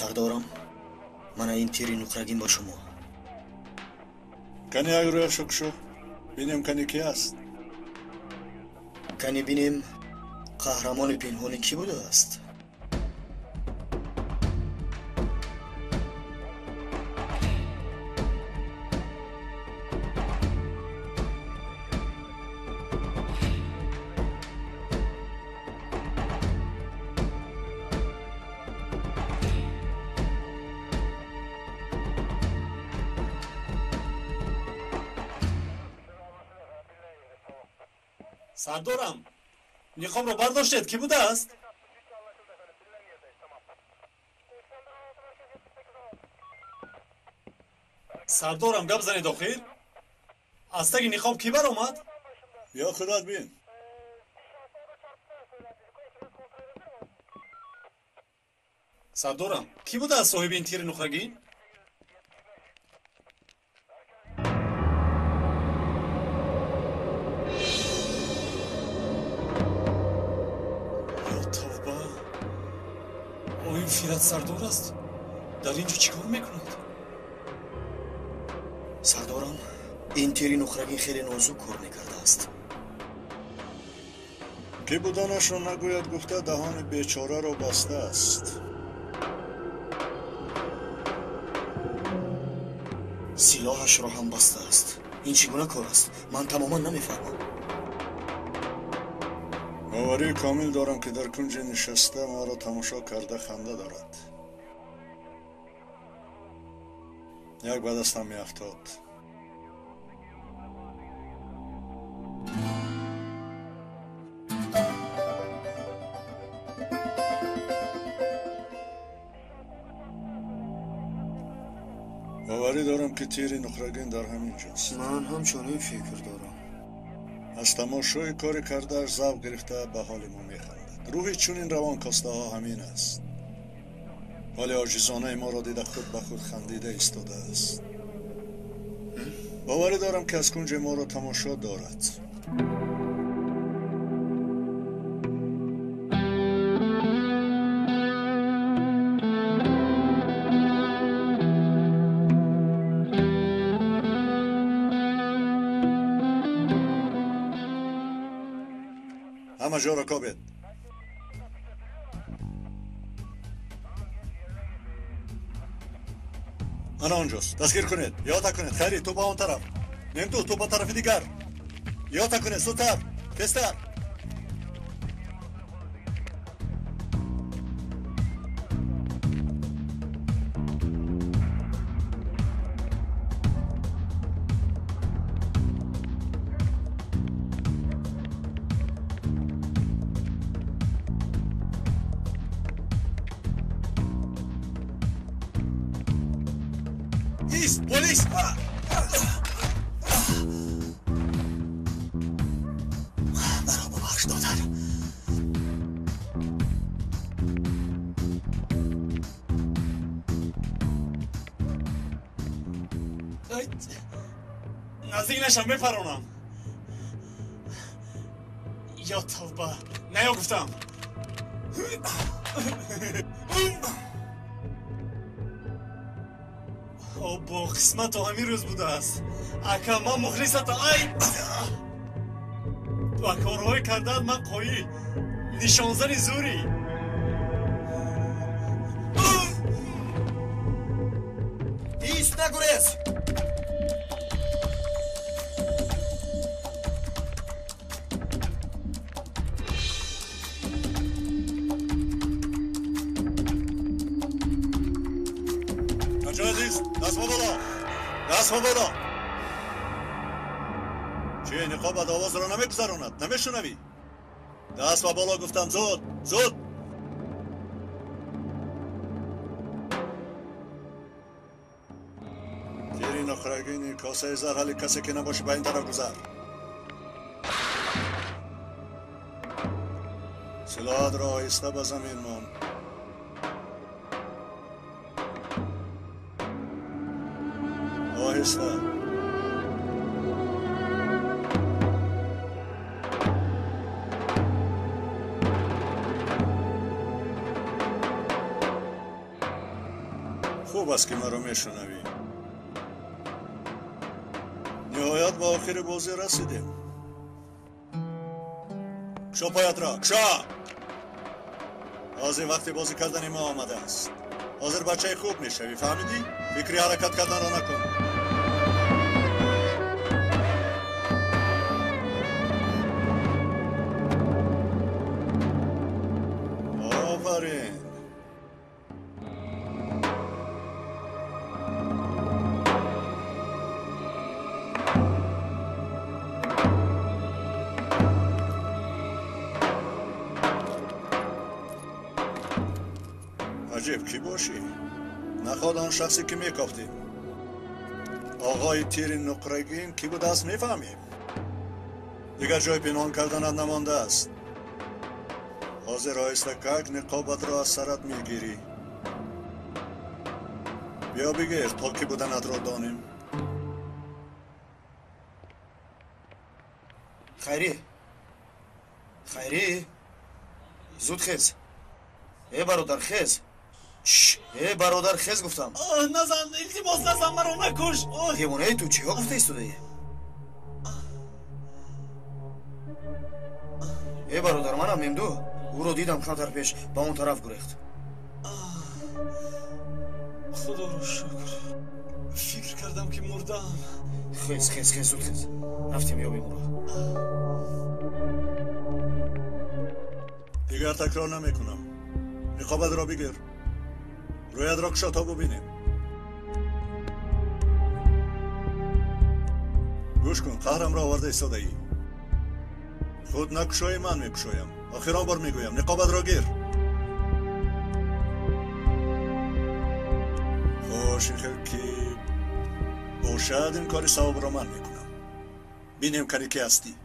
سردارم من این تیری نقرگین با شما. کنی اگر روی شک شو بینیم کنی کی است؟ کنی بینیم قهرمان پنهانی کی بوده است؟ سردارم نقاب رو برداشتید کی بوده است؟ سردارم گپ زنید داخل از تگ نقاب کی بر آمد؟ یا خودت بین. سردارم کی بوده است صاحب این تیر نقرگین؟ این فیرت سردار است. در اینجا چیکار میکند؟ سردارم این تیری نقرگین خیلی نازک کار میکرده است. کی بودنش را نگوید گفته دهان بیچاره را بسته است. سلاحش را هم بسته است. این چگونه کار است؟ من تماما نمیفهمم. باوری کامل دارم که در کنج نشسته ما را تماشا کرده خنده دارد. یک به دستم میافتاد. باوری دارم که تیر نقرگین در همین جاست. من هم چنین فکر دارم. از تماشای کار کردهش ذوق گرفته به حال ما میخندد. روحی چون این روان کاسته ها همین است. ولی عاجزانه ما را دیده خود به خود خندیده ایستاده است. باوری دارم که از کنج ما را تماشا دارد. همه جا را کابید. انا اونجاست. دستگیر کنید. یا کنید. خیلی تو با اون طرف. نیم تو با طرف دیگر. یا کنید. سوتر. بستر. پلیس! مرا ببخش دادر. نزدیک نشم بپرونم. یا توبه. نه یا گفتم. با قسمت همین روز بوده است. اکا من مخلصت ای با کارهای کردن من قوی نشانزن زوری. ایست نگریز. دست بالا. چه نقابت آواز را نمیگذراند؟ نمیشنوی؟ دست بالا گفتم. زود. تیری نقرگینی کاسه زر حالی کسی که نباشه به این طرف گذر. سلاحات را آهسته به زمین مان. آهسته. خوب است که مرا میشنوی. نهایت به آخر بازی رسیدیم. کشا پایت را، کشا! حاضر وقت بازی کردن ما آمده است. حاضر بچه خوب میشوی، فهمیدی؟ فکری حرکت کردن را نکن. آفرین. عجیب کی باشی؟ نخواد آن شخصی که میکافتیم. آقای تیر نقرگین کی بود است میفهمیم. دیگر جای پنهان کردنت نمانده است. حاضر آیسته کک نقابت را از سرت میگیری. بیا بگیر تا کی بودنت را دانیم. خیری زود خیز. ای برادر خیز. ای برادر خیز گفتم. نزن، التماس نزن، مرا نکش. دیوانه تو چی ها گفته ایستاده ای؟ ای برادر منم ممدو. او رو دیدم کمتر پیش با اون طرف گریخت. خدا رو شکر. فکر کردم که مردم. خیز زود خیز. رفتیم یابیم او را. دیگر تکرار نمیکنم. نقابت را بگیر. رویت را کشا تا ببینیم. گوش کن، قهرم را آورده ایستاده ای. خود نکشای من میکشایم. آخران بار میگویم نقابت را گیر. خوش خیلی که باشد این کاری ثواب را من میکنم. بینیم کنی که هستی.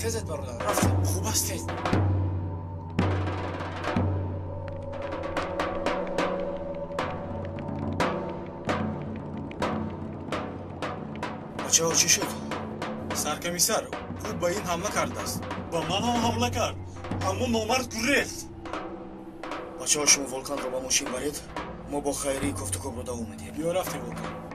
خیزت برادر رفتیم. خوب هستید. بچه ها چی شد؟ سرکمیسر او به این حمله کرده است. به من هم حمله کرد، اما نامرد گریخت. بچه ها شما ولکان رو با ماشین برید. ما با خیری کفت و کب رو دوام میدیم. بیا رفتیم ولکان.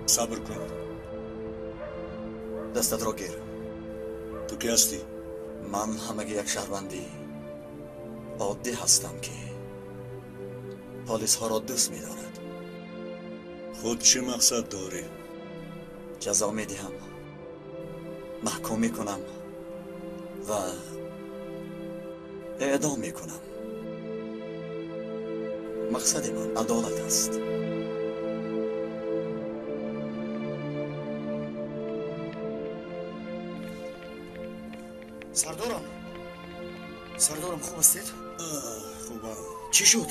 صبر کن. دستت را گیر. تو کی هستی؟ من همگی یک شهروندی عادی هستم که پلیس ها را دوست می دارد. خود چه مقصد داری؟ جزا می دهم، محکوم می کنم و اعدام می کنم. مقصد من عدالت است. سردارم خوب هستید؟ خوبم. چی شد؟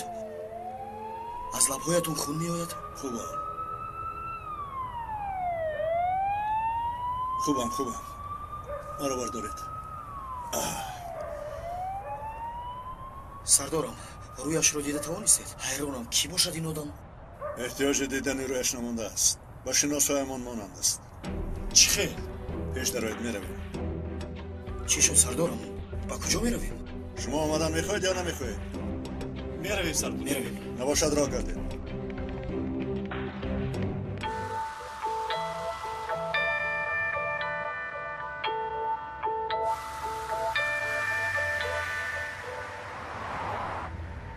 از لبهایتون خون می آید؟ خوبم. مرا بردارید. سردارم رویش رو دیده توانستید؟ حیرانم کی باشد این آدم؟ احتیاج دیدن رویش نمانده است. با شناسایمان مانند است. چی خیل؟ پیش درآیید میرویم. چی شد سردارم؟ با کجا میرویم؟ شما آمدن میخواید یا نمیخواید؟ میرویم سردار. میرویم. نباشد راه گردید.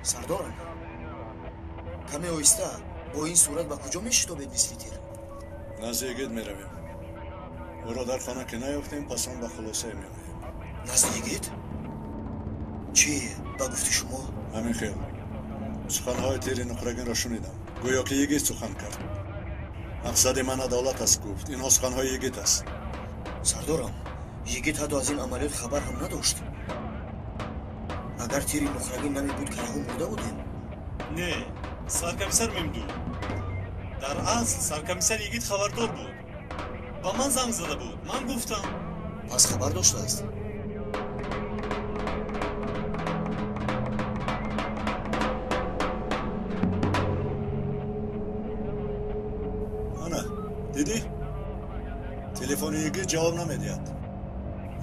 سردارم کمی آیسته با این صورت با کجا میشتابید مثل تیر؟ نزدیکت میرویم. او را در خانه که نیافتیم پس آن به خلاصه میآییم. نزدیکت؟ چی با گفت شما؟ همین خیل. سخنهای تیر نقرگین را شنیدم. گویا که یگیت سخن کرد. مقصد من عدالت است گفت. این سخنهای یگیت است. سردارم یگیت حتی از این عملیات خبر هم نداشت. агар тири нухрагин намебуд ки яҳо мурда будем. не саркомиссар мемдуд дар асл саркомиссар йигит хабардор буд ба ман занг зада буд ман гуфтам пас хабар доштааст. ана дидӣ телефони йигит ҷавоб намедиҳад.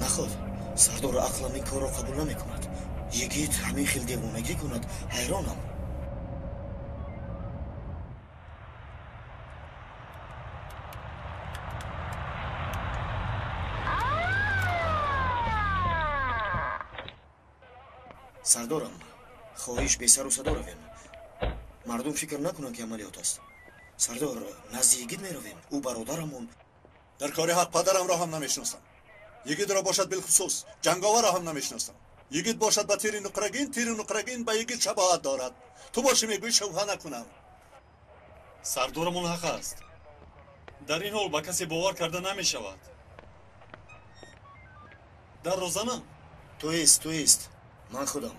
наход сардор ақлам ин корро қабул намекунад. йигит ҳамин хел девонагӣ кунад, ҳайронам. сардорам, хоҳиш бесару садо равем. мардум фикр накунанд ки амалиёт аст. сардор, назди йигит меравем. ӯ бародарамон. дар кори ҳақ падарамро ҳам намешиносам. йигитро бошад билхусус ҷанговарро ҳам намешиносам. йигит бошад ба тири нуқрагин ба йигит шабоҳат дорад. ту бошӣ мегӯӣ шубҳа накунам. сардорамон ҳақ аст. дар ин ҳол ба касе бовар карда намешавад. дар розанам. туист ман худам.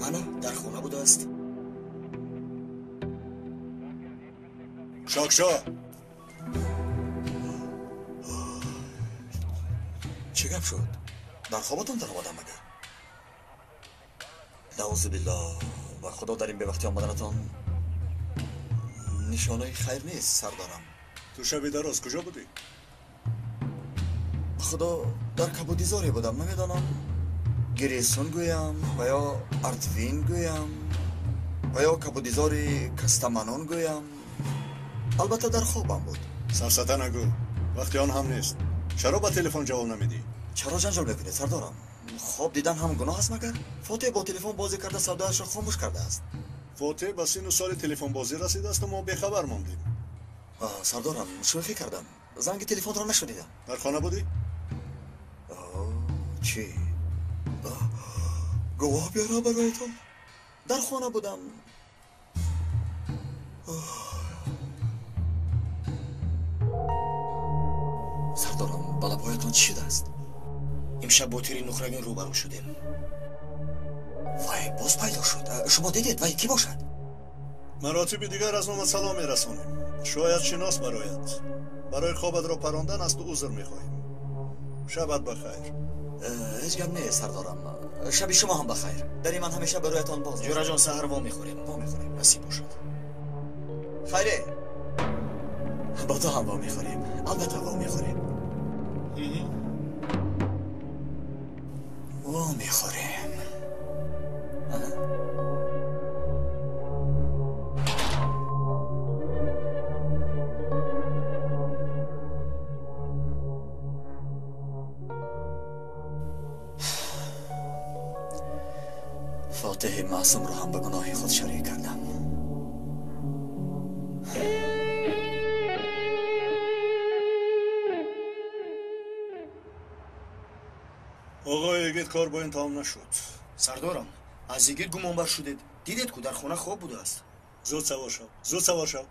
ана дар хона будааст. шокшо чӣ гап шуд? дар хоботон даромадам мага? наъузубиллоҳ, ва худо дар ин бевақтӣ омаданатон нишонаи хайр нест, сардорам. ту шаби дароз куҷо будӣ? худо дар кабудизоре будам, намедонам гиресун гӯям ва ё артвин гӯям ва ё кабудизори кастаманон гӯям. албатта дар хобам буд. сафсата нагӯ, вақти он ҳам нест. чаро ба телефон ҷавоб намедиҳӣ? чаро ҷанҷол мекунед, сардорам? хоб дидан ҳам гуноҳ аст магар? фотеҳ бо телефон бозӣ карда савдояшро хомӯш кардааст. фотеҳ ба сину соли телефонбозӣ расидааст, мо бехабар мондем. сардорам, шӯхӣ кардам. занги телефонро нашунидам. дар хона будӣ? чӣ? гувоҳ биёрам бароятон? дар хона будам. сардорам, ба лабҳоятон чӣ шудааст? имшаб бо тири нухрагин рӯбарӯ шудем. вай боз пайдо шуд. шумо дидед вай кӣ бошад? маротиби дигар аз омад салом мерасонем. шояд шинос барояд. барои хобатро парондан аз ту узр мехоҳем. шабат бахайр. ҳеҷ гап нест, сардорам. шаби шумо ҳам бахайр. дари ман ҳамеша бароятон боз. ҷӯраҷон, саҳар во мехӯрем. насиб бошад. хайре, ба то ҳам во мехӯрем. албатта во мехӯрем. во мехӯрем. فاتح معصوم رو هم به گناه خود شریک کردم. آقای یگید کار با این تمام نشد. سردارم، از یگید گمانبر شدید. دیدید که در خانه خواب بوده است. زود سوار شو. زود سوار شو.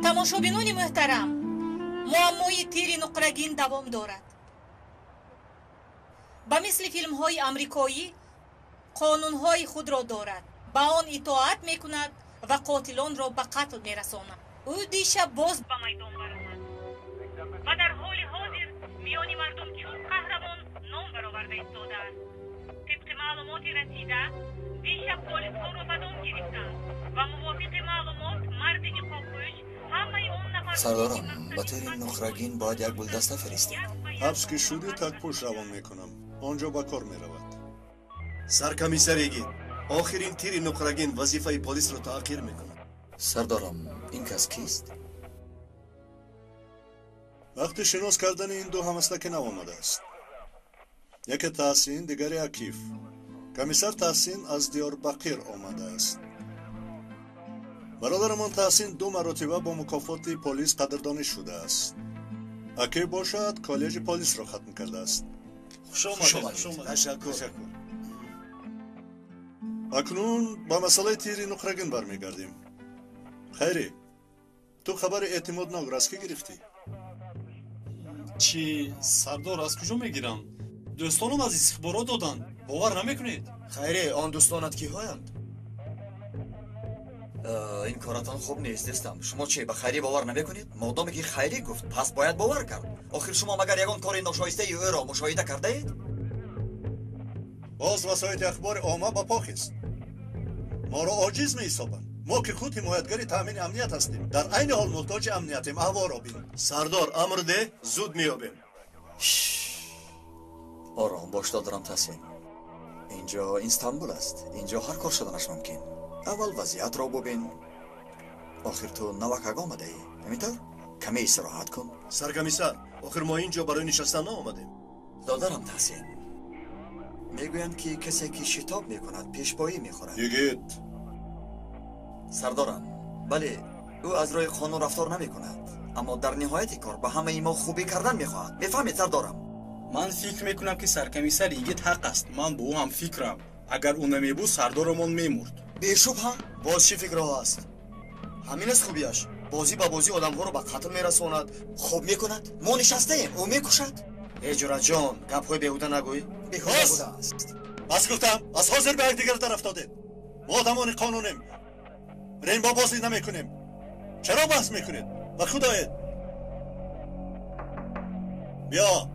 тамошобинони муҳтарам, муаммои тири нуқрагин давом дорад. ба мисли филмҳои амрикоӣ қонунҳои худро дорад, ба он итоат мекунад ва қотилонро ба қатл мерасонад. ӯ дишаб боз ба майдон баромад ва дар ҳоли ҳозир миёни мардум чун қаҳрамон ном бароварда истодааст. тибқи маълумоти расида, дишаб полисҳоро ба дом гирифтанд ва мувофиқи маълумот марди ниқобпӯш ҳамаи он нафар. سردارم، با تیر نخرگین باید یک گلدسته فرستیم. حبس که شدی تک پوش روان میکنم. آنجا با کار میرود. سرکمیسر یگید آخرین تیر نخرگین وظیفه پلیس رو تأخیر میکنه. سردارم، این کس کیست؟ وقتی شناس کردن این دو همسلک نو آمده است. یکی تحسین، دیگری عکیف. کمیسر تحسین از دیاربکر آمده است. برادرمان تحسین 2 مرتبه با مکافات پلیس قدردانی شده است. اکی باشد کالج پلیس را ختم کرده است. خوش خوش آمدید. آمدید. تشکر. اکنون با مسئله تیری نقرگین برمیگردیم. خیری تو خبر اعتماد ناگر از کی گرفتی؟ چی سردار از کجا میگیرم؟ دوستانم از استخبارات دادن. باور نمیکنید؟ خیره آن دوستانت کیهایند؟ این کاراتان خوب نیست دستم. شما چه به خیری باور نمیکنید؟ مادامی که خیری گفت پس باید باور کرد. آخر شما مگر یگان کار ناشایسته او را مشاهده کرده اید؟ باز وسایل اخبار عامه با پاک است. ما را عاجز می‌حسابند. ما که خود حمایتگری تامین امنیت هستیم، در عین حال محتاج امنیتیم. احوا را بین. سردار امر ده زود میابیم. آرام باش دادرم تحسین. اینجا استانبول است. اینجا هر کار شدنش ممکن. اول وضعیت را ببین. آخر تو نوک آمده ای. همینطور؟ کمی استراحت کن. سرکمیسر آخر ما اینجا برای نشستن آمدیم. دادرم تحسین. میگویند که کسی که شتاب میکند پیشپایی میخورد. یگید سردارم، بله او از روی قانون رفتار نمیکند، اما در نهایت کار به همه ما خوبی کردن میخواهد. میفهمید سردارم؟ من فکر میکنم که سرکمیسر یگید حق است. من به او هم فکرم. اگر او نمیبود سردارمون میمرد. بیشبه باز چی فکر ها است؟ همین است خوبیش. بازی با بازی آدم ها رو به قتل میرساند. خوب میکند. ما نشسته ایم. او میکشد. اجرا جان گپ های بیهوده نگوی. بیهوده بوده است. بس گفتم از حاضر به یکدیگر طرف دادیم. ما آدمان قانونیم. رین با بازی نمیکنیم. چرا بحث میکنید؟ و خدایت بیا.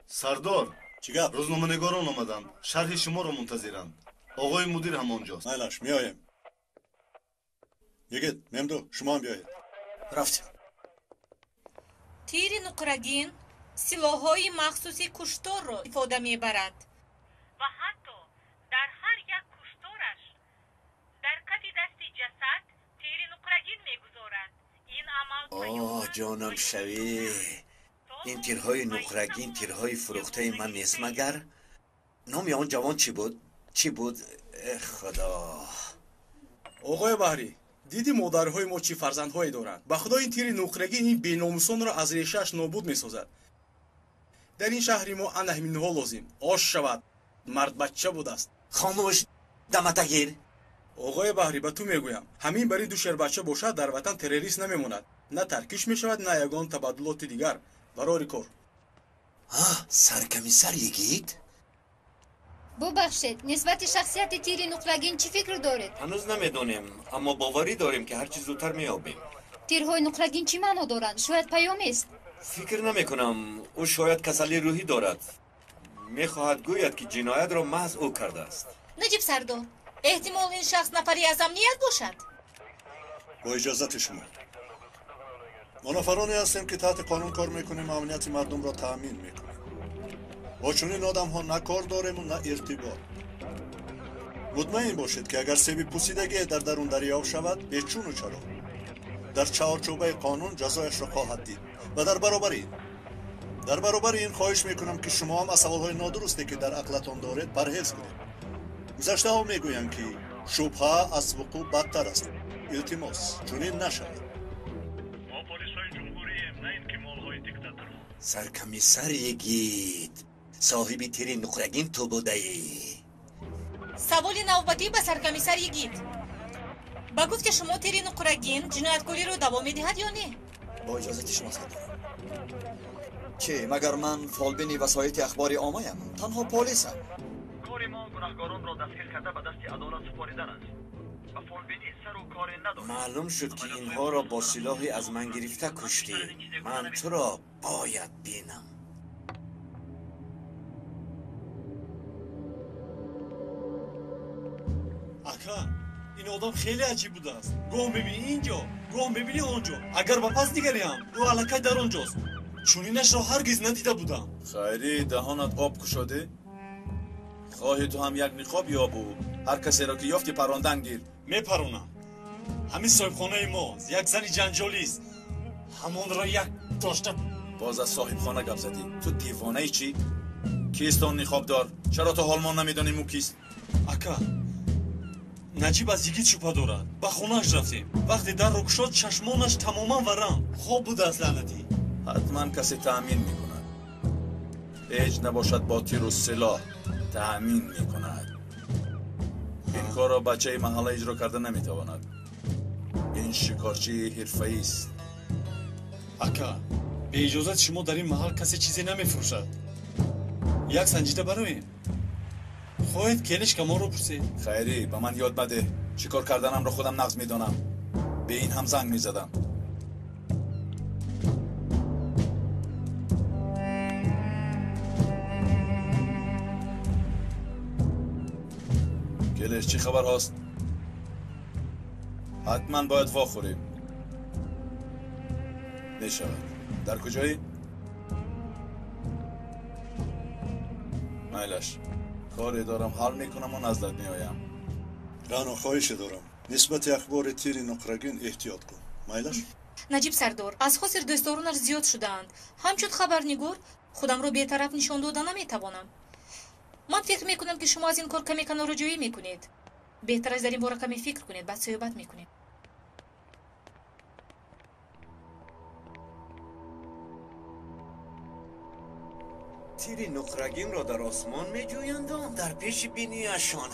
سردار چی گپ؟ روزنامه‌نگاران آمدند. شرح شما را منتظرند. آقای مدیر هم آنجاست. میلاش میایم. یگید ممدو شما هم بیایید. رفتیم. تیر نقرگین سلاح‌های مخصوصی کشتار را استفاده میبرد و حتی در هر یک کشتارش در کف دست جسد تیر نقرگین میگذارد. این عمل جانم شوی. این تیرهای نقرگین تیرهای فروخته من نیست مگر؟ نام آن جوان چی بود؟ چی بود؟ خدا. آقای بحری، دیدی مادرهای ما چی فرزندهایی دارند. به خدا این تیر نقرگین این بیناموسان را از ریشه‌اش نابود میسازد. در این شهری ما ان همینها لازم آش شود. مرد بچه بود است. خاموش دمتگیر. آقای بحری به تو میگویم همین برای دو شیر بچه باشد در وطن تروریست نمیماند. نه ترکیش میشود نه یگان تبادلات دیگر. برای کار. سرکمیسر یگید؟ ببخشید نسبت شخصیت تیر نقرگین چی فکر دارید؟ هنوز نمیدونیم اما باوری داریم که هرچی زودتر میابیم. تیرهای نقرگین چی معنا دارند؟ شاید پیامی است. فکر نمیکنم. او شاید کسلی روحی دارد. میخواهد گوید که جنایت را محض او کرده است. نجیب سردار، احتمال این شخص نفری از امنیت باشد. با اجازت شما. ما نفرانی هستیم که تحت قانون کار میکنیم. امنیت مردم را تأمین میکنیم. با چنین آدم ها نه کار داریم و نه ارتباط. مطمئن باشید که اگر سبب پوسیدگی در درون دریافت شود بیچون و چرا در چارچوبه قانون جزایش را خواهد دید. و در برابر این خواهش میکنم که شما هم از سوالهای نادرستی که در عقلتان دارید پرهیز کنید. گذشته ها میگویند که شبهه از وقوع بدتر است. التماس چنین نشود. ما پلیسای جمهوریم نه اینکه مالهای دیکتاتور. سرکمیسر یگید صاحب تیر نقرگین تو بوده ای. سوال نوبتی به سرکمیسر یگید. با گفت که شما تیر نقرگین جنایتکاری رو دوام میدهد یا نه؟ با اجازت شما سردارم. چه مگر من فالبین وسایت اخبار عامه ام؟ تنها پلیسم. کار ما گناهکاران را دستگیر کرده به دست عدالت سپاریدن است. و فالبینی سر و کاری ندارد. معلوم شد که اینها را با سلاحی از من گرفته کشتی. من تو را باید بینم. اکا این آدم خیلی عجیب بوده است. گام ببینی اینجا گام ببینی آنجا. اگر با پس دیگری هم او علکه در آنجاست. چونینش را هرگز ندیده بودم. خیری دهانت آب کشاده؟ خواهی تو هم یک نقاب یابو هر کسی را که یافتی پراندن گیر. میپرونم. همین صاحبخانه ما یک زنی جنجالی است. همان را یک داشته. باز از صاحب خانه گپ زدی. تو دیوانه ای چی؟ کیست آن نقاب دار؟ چرا تو حال ما نمیدانیم او کیست؟ اکا наҷиб аз йигит шубҳа дорад. ба хонааш рафтем. вақте дарро кушод чашмонаш тамоман варам. хоб будааст лаънатӣ. حتما کسی تأمین میکند. هیچ نباشد با تیر و سلاح تأمین میکند. این کار را بچه محله اجرا کرده نمیتواند. این شکارچی حرفه‌ای است. ака бе иҷозати шумо дар ин маҳал касе чизе намефурӯшад. як санҷида бароем. хоҳед келишка моро пурсед. خیری به من یاد بده. چیکار کردنم را خودم نقض میدانم. به این هم زنگ میزدم. کلش چی خبر هست؟ حتما باید واخوریم. میشود. در کجایی؟ میلش کاری دارم حل میکنم و نزدت میایم. رانا خواهش دارم نسبت اخبار تیر نقرگین احتیاط کن. میلش наҷиб сардор аз хосир дӯстдоронаш зиёд шудаанд. ҳамчун хабарнигор худамро бетараф нишон дода наметавонам. ман фикр мекунам ки шумо аз ин кор каме канороҷоӣ мекунед. беҳтар аст дар ин бора каме фикр кунед, баъд сӯҳбат мекунем. تیر نقرگین را در آسمان میجویند و در پیش بینیشان.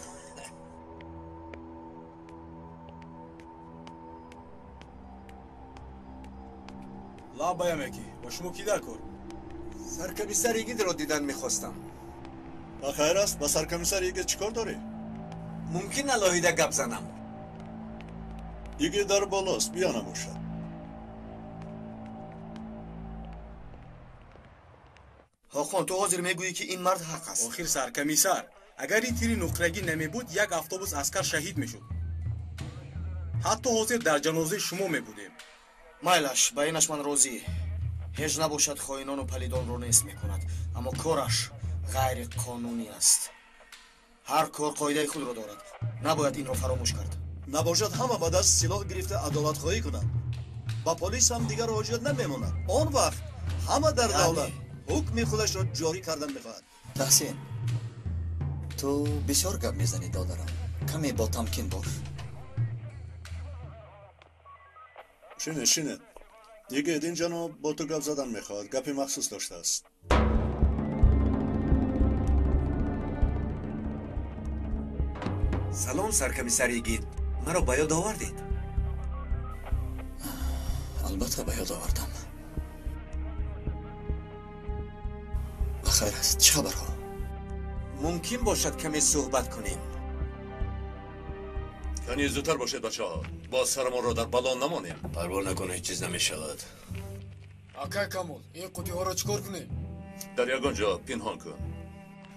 لابایم یکی با شما کی در کار؟ سرکمیسر یگید را دیدن میخواستم. بخیر است با سرکمیسر یگید چیکار داری؟ ممکن الهیده گپ زنم. یگید در بالاست بیا نموشد. ҳохон ту ҳозир мегӯӣ ки ин мард ҳақ аст. охир саркомиссар, агар ин тири нуқрагӣ намебуд, як автобус аскар шаҳид мешуд. ҳатто ҳозир дар ҷанозаи шумо мебудем. майлаш ба инаш ман розӣ. ҳеҷ набошад хоинону палидонро нест мекунад, аммо кораш ғайриқонунӣ аст. ҳар кор қоидаи худро дорад. набояд инро фаромӯш кард. набошад ҳама ба даст силоҳ гирифта адолатхоҳӣ кунад. ба полис ҳам дигар ҳоҷият намемонад. он вақт ҳама дар давлат ҳукми худашро ҷорӣ кардан мехоҳад. таҳсин, ту бисёр гап мезанӣ додарам. каме бо тамкин бош. шинед یگید این جناب با تو گپ زدن میخواد. گپی مخصوص داشته است. سلام سرکمیسر یگید. مرا به یاد آوردید؟ البته به یاد آوردم. بخیر است. چه خبرها؟ ممکن باشد کمی صحبت کنیم. کمی زودتر باشید بچه ها. با سرمان را در بلا نمانیم. پروا نکنه هیچ چیز نمیشود. اکا کامل این قوطی ها را چکار کنیم؟ در یگان جا پنهان کن.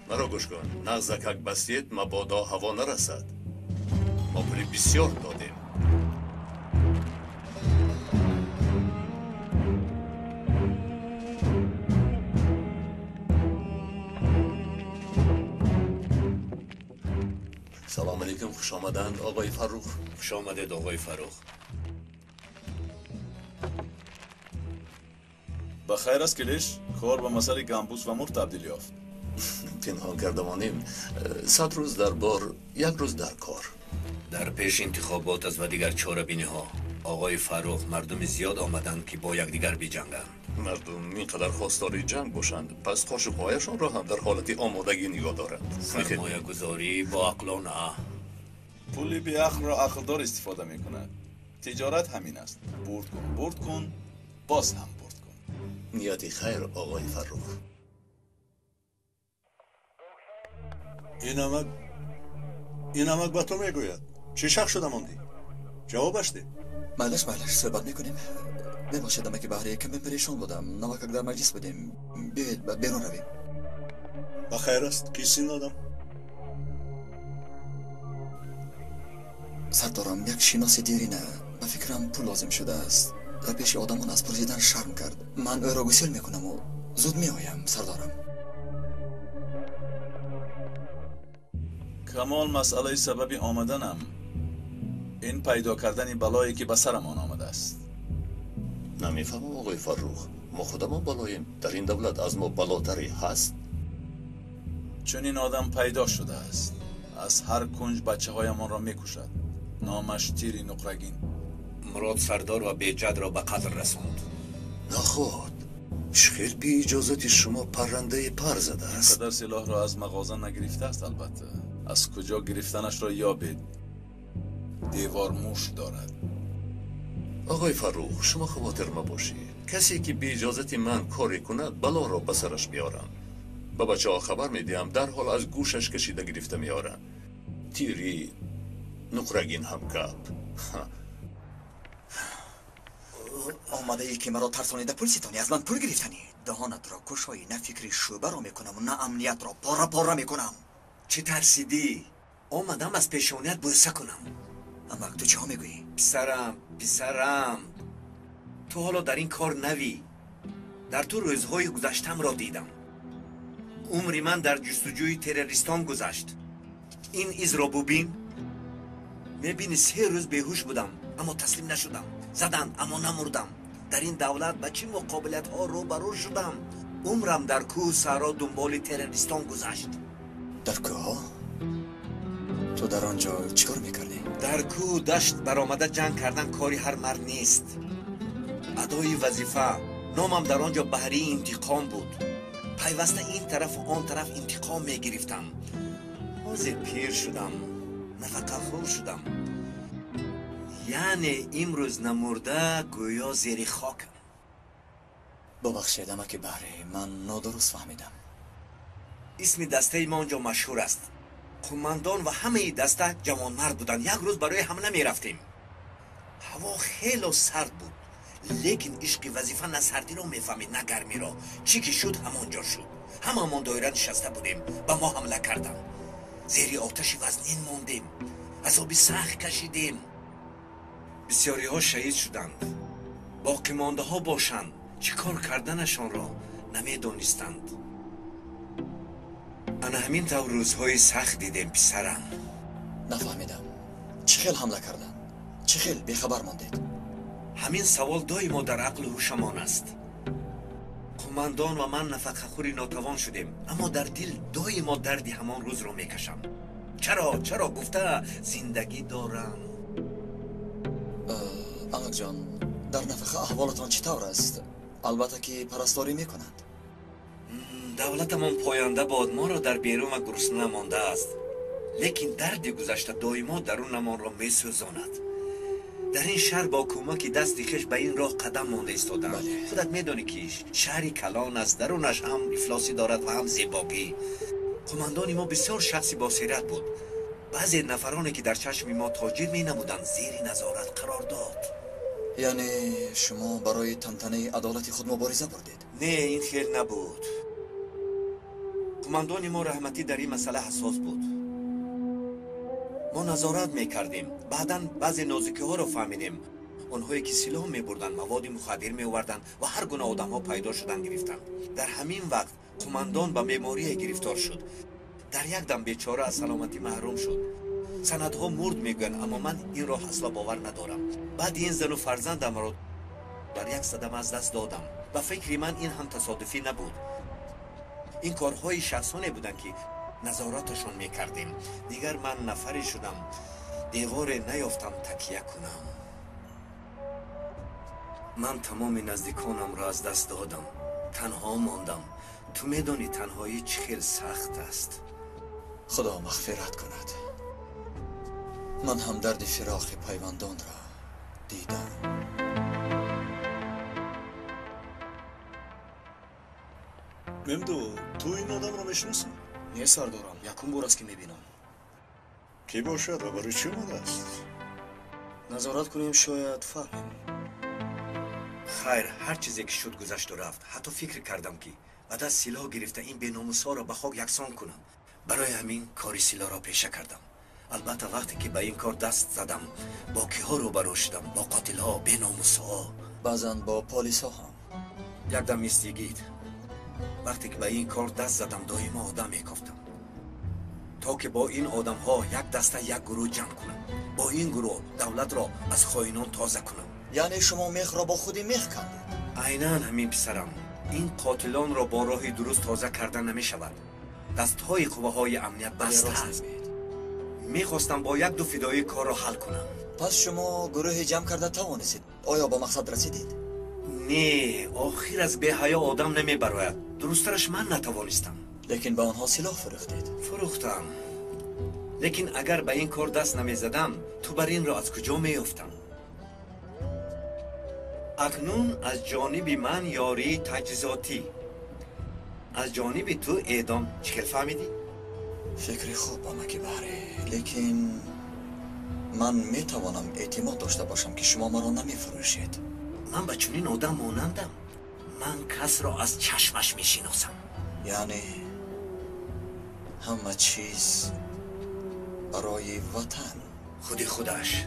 مرا گوش کن. نغزکک بستید مبادا هوا نرسد. ما پولی بسیار دادیم. سلام علیکم، خوش آمدند آقای فروخ. خوش آمدید آقای فروخ. بخیر است کلیش؟ کار به مسئله گمبوس و مرغ تبدیل یافت. پنهان کردمانیم. 100 روز در بار، 1 روز در کار. در پیش انتخابات است و دیگر چاره بینی ها. آقای فروخ، مردم زیاد آمدند که با یکدیگر بجنگند. مردم اینقدر خواستار جنگ باشند، پس قاشق‌هایشان را هم در حالت آمادگی نگاه دارند. سرمایه گذاری با عقل و نه. پولی بی عقل را عقلدار استفاده می کند. تجارت همین است. برد کن، باز هم برد کن. نیتی خیر آقای فروخ. این نمک به تو میگوید. چی شک شده موندی؟ جوابش ده. معلش صحبت میکنیم. بباشد که بهره کمی پریشان بودم. نمک در مجلس بودیم. بیاید بیرون رویم. بخیر است. کیسین دادم. سردارم، یک شناس دیرینه. به فکرم پول لازم شده است. در پیش آدمان از پرسیدن شرم کرد. من او را گسیل میکنم و زود میآیم سردارم. کمال مسئله سبب آمدنم این پیدا کردن بلایی که به سرمان آمده است. نمیفهمم آقای فروخ. ما خودمان بلایم. در این دولت از ما بلاتری هست؟ چون این آدم پیدا شده است. از هر کنج بچه هایمان را میکشد. نامش تیری نقرگین. مراد سردار و بیجد را به قتل رساند. نخود شخیل بی اجازت شما پرنده پر زده است. اینقدر سلاح را از مغازه نگرفته است. البته از کجا گرفتنش را یابید. دیوار موش دارد. آقای فروخ، شما خاطر مباشید. کسی که بی اجازت من کاری کند بلا را به سرش میارم. به بچه ها خبر میدیم، در حال از گوشش کشیده گرفته میارن. تیری نقرگین هم کپ. آمده ای که مرا ترسانیده پول ستانی از من پول گرفتنی. دهانت را کشایی، نه فکری شعبه را میکنم و نه امنیت را پاره پاره میکنم. چه ترسیدی؟ آمدم از پیشانیت بوسه کنم. اما تو چه ها میگویی؟ پسرم تو حالا در این کار نوی. در تو روزهای گذشتم را دیدم. عمری من در جستجوی تروریستان گذشت. این ایز را ببین. میبینی 3 روز بیهوش بودم اما تسلیم نشدم. زدن اما نمردم. در این دولت با چه مقابلت ها روبرو شدم. عمرم در کوه صحرا دنبال تروریستان گذشت. در کوه؟ تو در آنجا چیکار میکردی؟ در کوه دشت برآمده جنگ کردن کاری هر مرد نیست. ادای وظیفه. نامم در آنجا بحری انتقام بود. پیوسته این طرف و آن طرف انتقام میگرفتم. حاضر پیر شدم، نفقه خور شدم. یعنی امروز نمرده گویا زیر خاکم. ببخشید اما که بحری، من نادرست فهمیدم. اسم دسته ما آنجا مشهور است. قماندان و همه دسته جوان مرد بودن. یک روز برای حمله می رفتیم. هوا خیلی سرد بود، لیکن عشق وظیفه نه سردی رو میفهمید نه گرمی را. چی که شد همانجا شد. هممون دایره نشسته بودیم، به ما حمله کردن. زیر آتش وزنین موندیم، عذاب سخت کشیدیم. بسیاری ها شهید شدند. باقی مانده ها باشند چی کار کردنشان را نمیدانستند. انا همین طور روزهای سخت دیدیم پسرم. نفهمیدم. چه خیل حمله کردن؟ چه خیل بیخبر ماندید؟ همین سوال دائما در عقل و هوشمان است. قماندان و من نفقه خوری ناتوان شدیم، اما در دل دائما دردی همان روز را میکشم. چرا گفته زندگی دارم. آقا جان، در نفقه احوالتان چطور است؟ البته که پرستاری میکنند. دولتمان پاینده باد، ما را در بیرون و گرسنه مانده است. لیکن دردی گذشته دائما درونمان را میسوزاند. در این شهر با کمک دست خویش به این راه قدم مانده ایستادم. خودت میدانی که شهری کلان است، درونش هم افلاسی دارد و هم زیبایی. قماندان ما بسیار شخصی با سیرت بود. بعضی نفرانی که در چشم ما تاجر می نمودند زیر نظارت قرار داد. یعنی شما برای تنتنه عدالت خود مبارزه بردید؟ نه، این خیل نبود. قماندان ما رحمتی در این مسئله حساس بود. ما نظارت میکردیم. بعداً بعضی نازکی ها رو فهمیدیم. آنهایی که سلاح میبردن، مواد مخدر میوردن و هر گونه آدم ها پیدا شدن گرفتن. در همین وقت قماندان به بیماری گرفتار شد. در یک دم بیچاره از سلامتی محروم شد. سندها مرد میگن، اما من این را اصلا باور ندارم. بعد این زن و فرزندم را در یک صدمه از دست دادم. و فکری من این هم تصادفی نبود. این کارهای شخصانه بودن که نظارتشون میکردیم. دیگر من نفری شدم، دیوار نیافتم تکیه کنم. من تمام نزدیکانم را از دست دادم. تنها ماندم. تو میدانی تنهایی چه خیلی سخت است. خدا مغفرت کند. من هم درد فراق پیوندان را دیدم. ممدو، تو این آدم را میشناسی؟ نه سردارم، یکم بار است که میبینم. کی باشد و برای چی اومده است؟ نظارت کنیم شاید فهمیم. خیر، هر چیزی که شد گذشت و رفت. حتی فکر کردم که بعد از سلاح گرفته این بیناموسا را به خاک یکسان کنم. برای همین کاری سلاح را پیشه کردم. البته وقتی که به این کار دست زدم با کیها روبرو شدم؟ با قاتل ها، بیناموسا، بعضا با پلیس ها هم. یکدم میستیگید. وقتی که به این کار دست زدم دائما آدم میکفتم تا که با این آدم ها یک دسته یک گروه جمع کنم. با این گروه دولت را از خائنان تازه کنم. یعنی شما میخ را با خودی میخ کردید؟ عیناً همین پسرم. این قاتلان را با راه درست تازه کردن نمی شود. دست های قوه های امنیت بسته است. میخواستم با یک دو فدایی کار رو حل کنم. پس شما گروه جمع کرده توانستید؟ آیا با مقصد رسیدید؟ نه، آخر از به حیا آدم نمیبراید. درسترش من نتوانستم. لیکن به آنها سلاح فروختید؟ فروختم، لیکن اگر به این کار دست نمیزدم تو بر این را از کجا میافتم؟ اکنون از جانب من یاری تجهیزاتی، از جانب تو اعدام. چکل فهمیدی؟ فکر خوب آمکی بحری، لیکن من میتوانم اعتماد داشته باشم که شما مرا نمیفروشید. من به چنین آدم مانندم. من کس را از چشمش میشناسم. یعنی همه چیز برای وطن؟ خودی خودش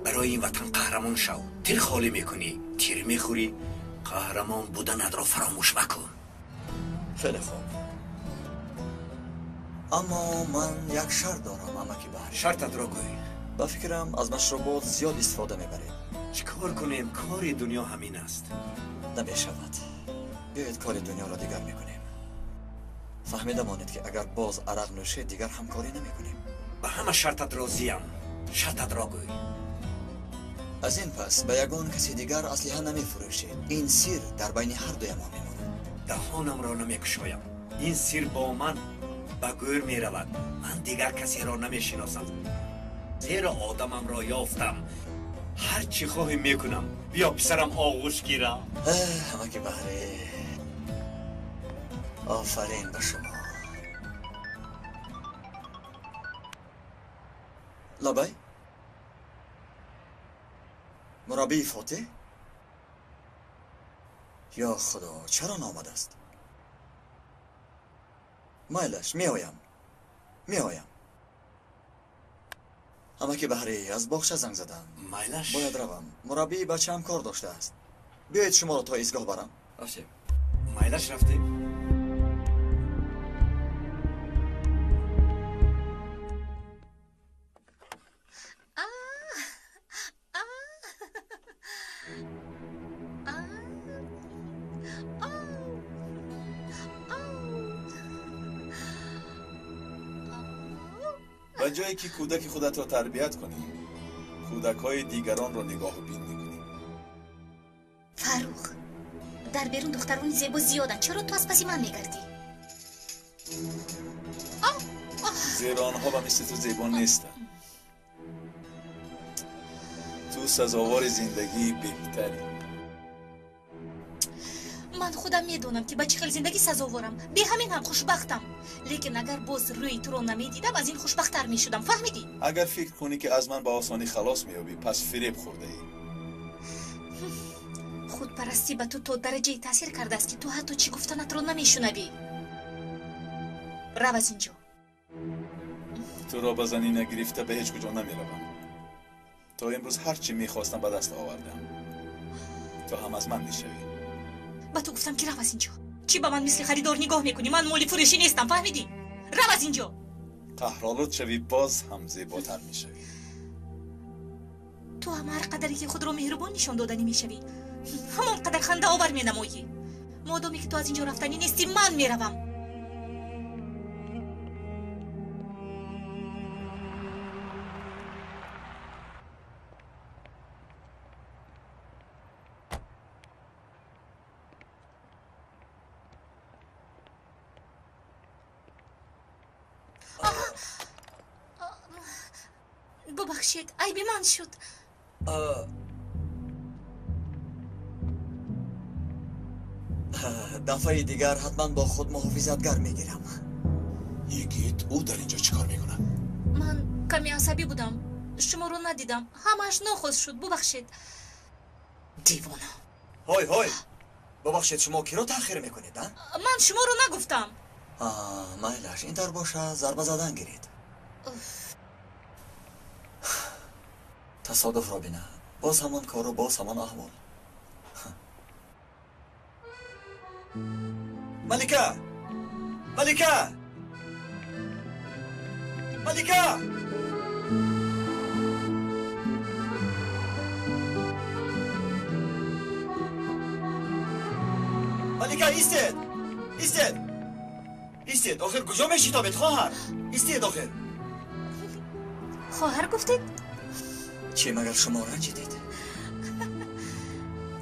برای این وطن قهرمان شو. تیر خالی میکنی، تیر میخوری، قهرمان بودنت را فراموش مکن. خیلی خوب، اما من یک شرط دارم امکی بحری. شرطت را گوی. با فکرم از مشروبات زیاد استفاده میبرید. چیکار کنیم؟ کار دنیا همین است. نمیشود. بیایید کار دنیا را دیگر میکنیم. فهمیده مانید که اگر باز عرق نوشید دیگر همکاری نمیکنیم. به همه شرطت راضیم. شرطت را گوی. از این پس به یگان کسی دیگر اسلحه نمیفروشید. این سیر در بین هر دوی ما میماند. دهانم را نمیگشایم. این سیر با من به گور میرود. من دیگر کسی را نمیشناسم، زیرا آدمم را یافتم. هر چی خواهی میکنم. بیا پسرم آغوش گیرم. همه که بحری، آفرین به شما. لبای مربی فاتح؟ یا خدا، چرا نامده است؟ مایلش میآیم. اما که بحری، از باغچه زنگ زدم. مایلش باید روم. مربی بچه هم کار داشته است. بیایید شما را تا ایستگاه برم. باشه. مایلش رفتیم. و جایی که کودک خودت را تربیت کنی، کودک‌های دیگران را نگاه و بین می‌کنی. فاروق، در بیرون دختران زیبا زیادن، چرا تو از پسی من میگردی؟ زیرا آنها و مثل تو زیبا نیستن. تو سزاوار زندگی بهتری. من خودم میدونم که به چه خیلی زندگی سزاوارم، به همین هم خوشبختم. لیکن اگر باز روی تو رو نمیدیدم از این خوشبخت‌تر میشدم. فهمیدی؟ اگر فکر کنی که از من به آسانی خلاص میابی، پس فریب خورده ای. خودپرستی به تو درجه تاثیر کرده است که تو حتی چی گفتنت رو نمیشنوی. رو از اینجا. تو را به زنی نگرفته به هیچ کجا نمیروم. تا امروز هر چی میخواستم به دست آوردم. تو هم از من میشوی. با تو گفتم که رو از اینجا. چی به من مثل خریدار نگاه میکنی؟ من مولی فروشی نیستم، فهمیدی؟ رو از اینجا. قهرآلود شوی باز هم زیباتر میشوی. تو هم هر قدری که خود رو مهربان نشان دادنی میشوی همان قدر خنده آور مینمایی. مادامی که تو از اینجا رفتنی نیستی من میروم. ببخشید، عیب من شد. دفعه دیگر حتما با خود محافظتگر میگیرم. یکیت او در اینجا چیکار میکنه؟ من کمی عصبی بودم، شما رو ندیدم، همش ناخوش شد. ببخشید. دیوانه. های ببخشید، شما کی رو تأخیر میکنید؟ من شما رو نگفتم. مایلش این طور باشه ضربه زدن گیرید. تصادف را بینه، باز همان کار و باز همان احوال. ملکه ملکه ملکه ملکه ایستید آخر کجا میشی تا خواهر؟ ایستید آخر. خواهر گفتید؟ چی مگر شما رنجیدید؟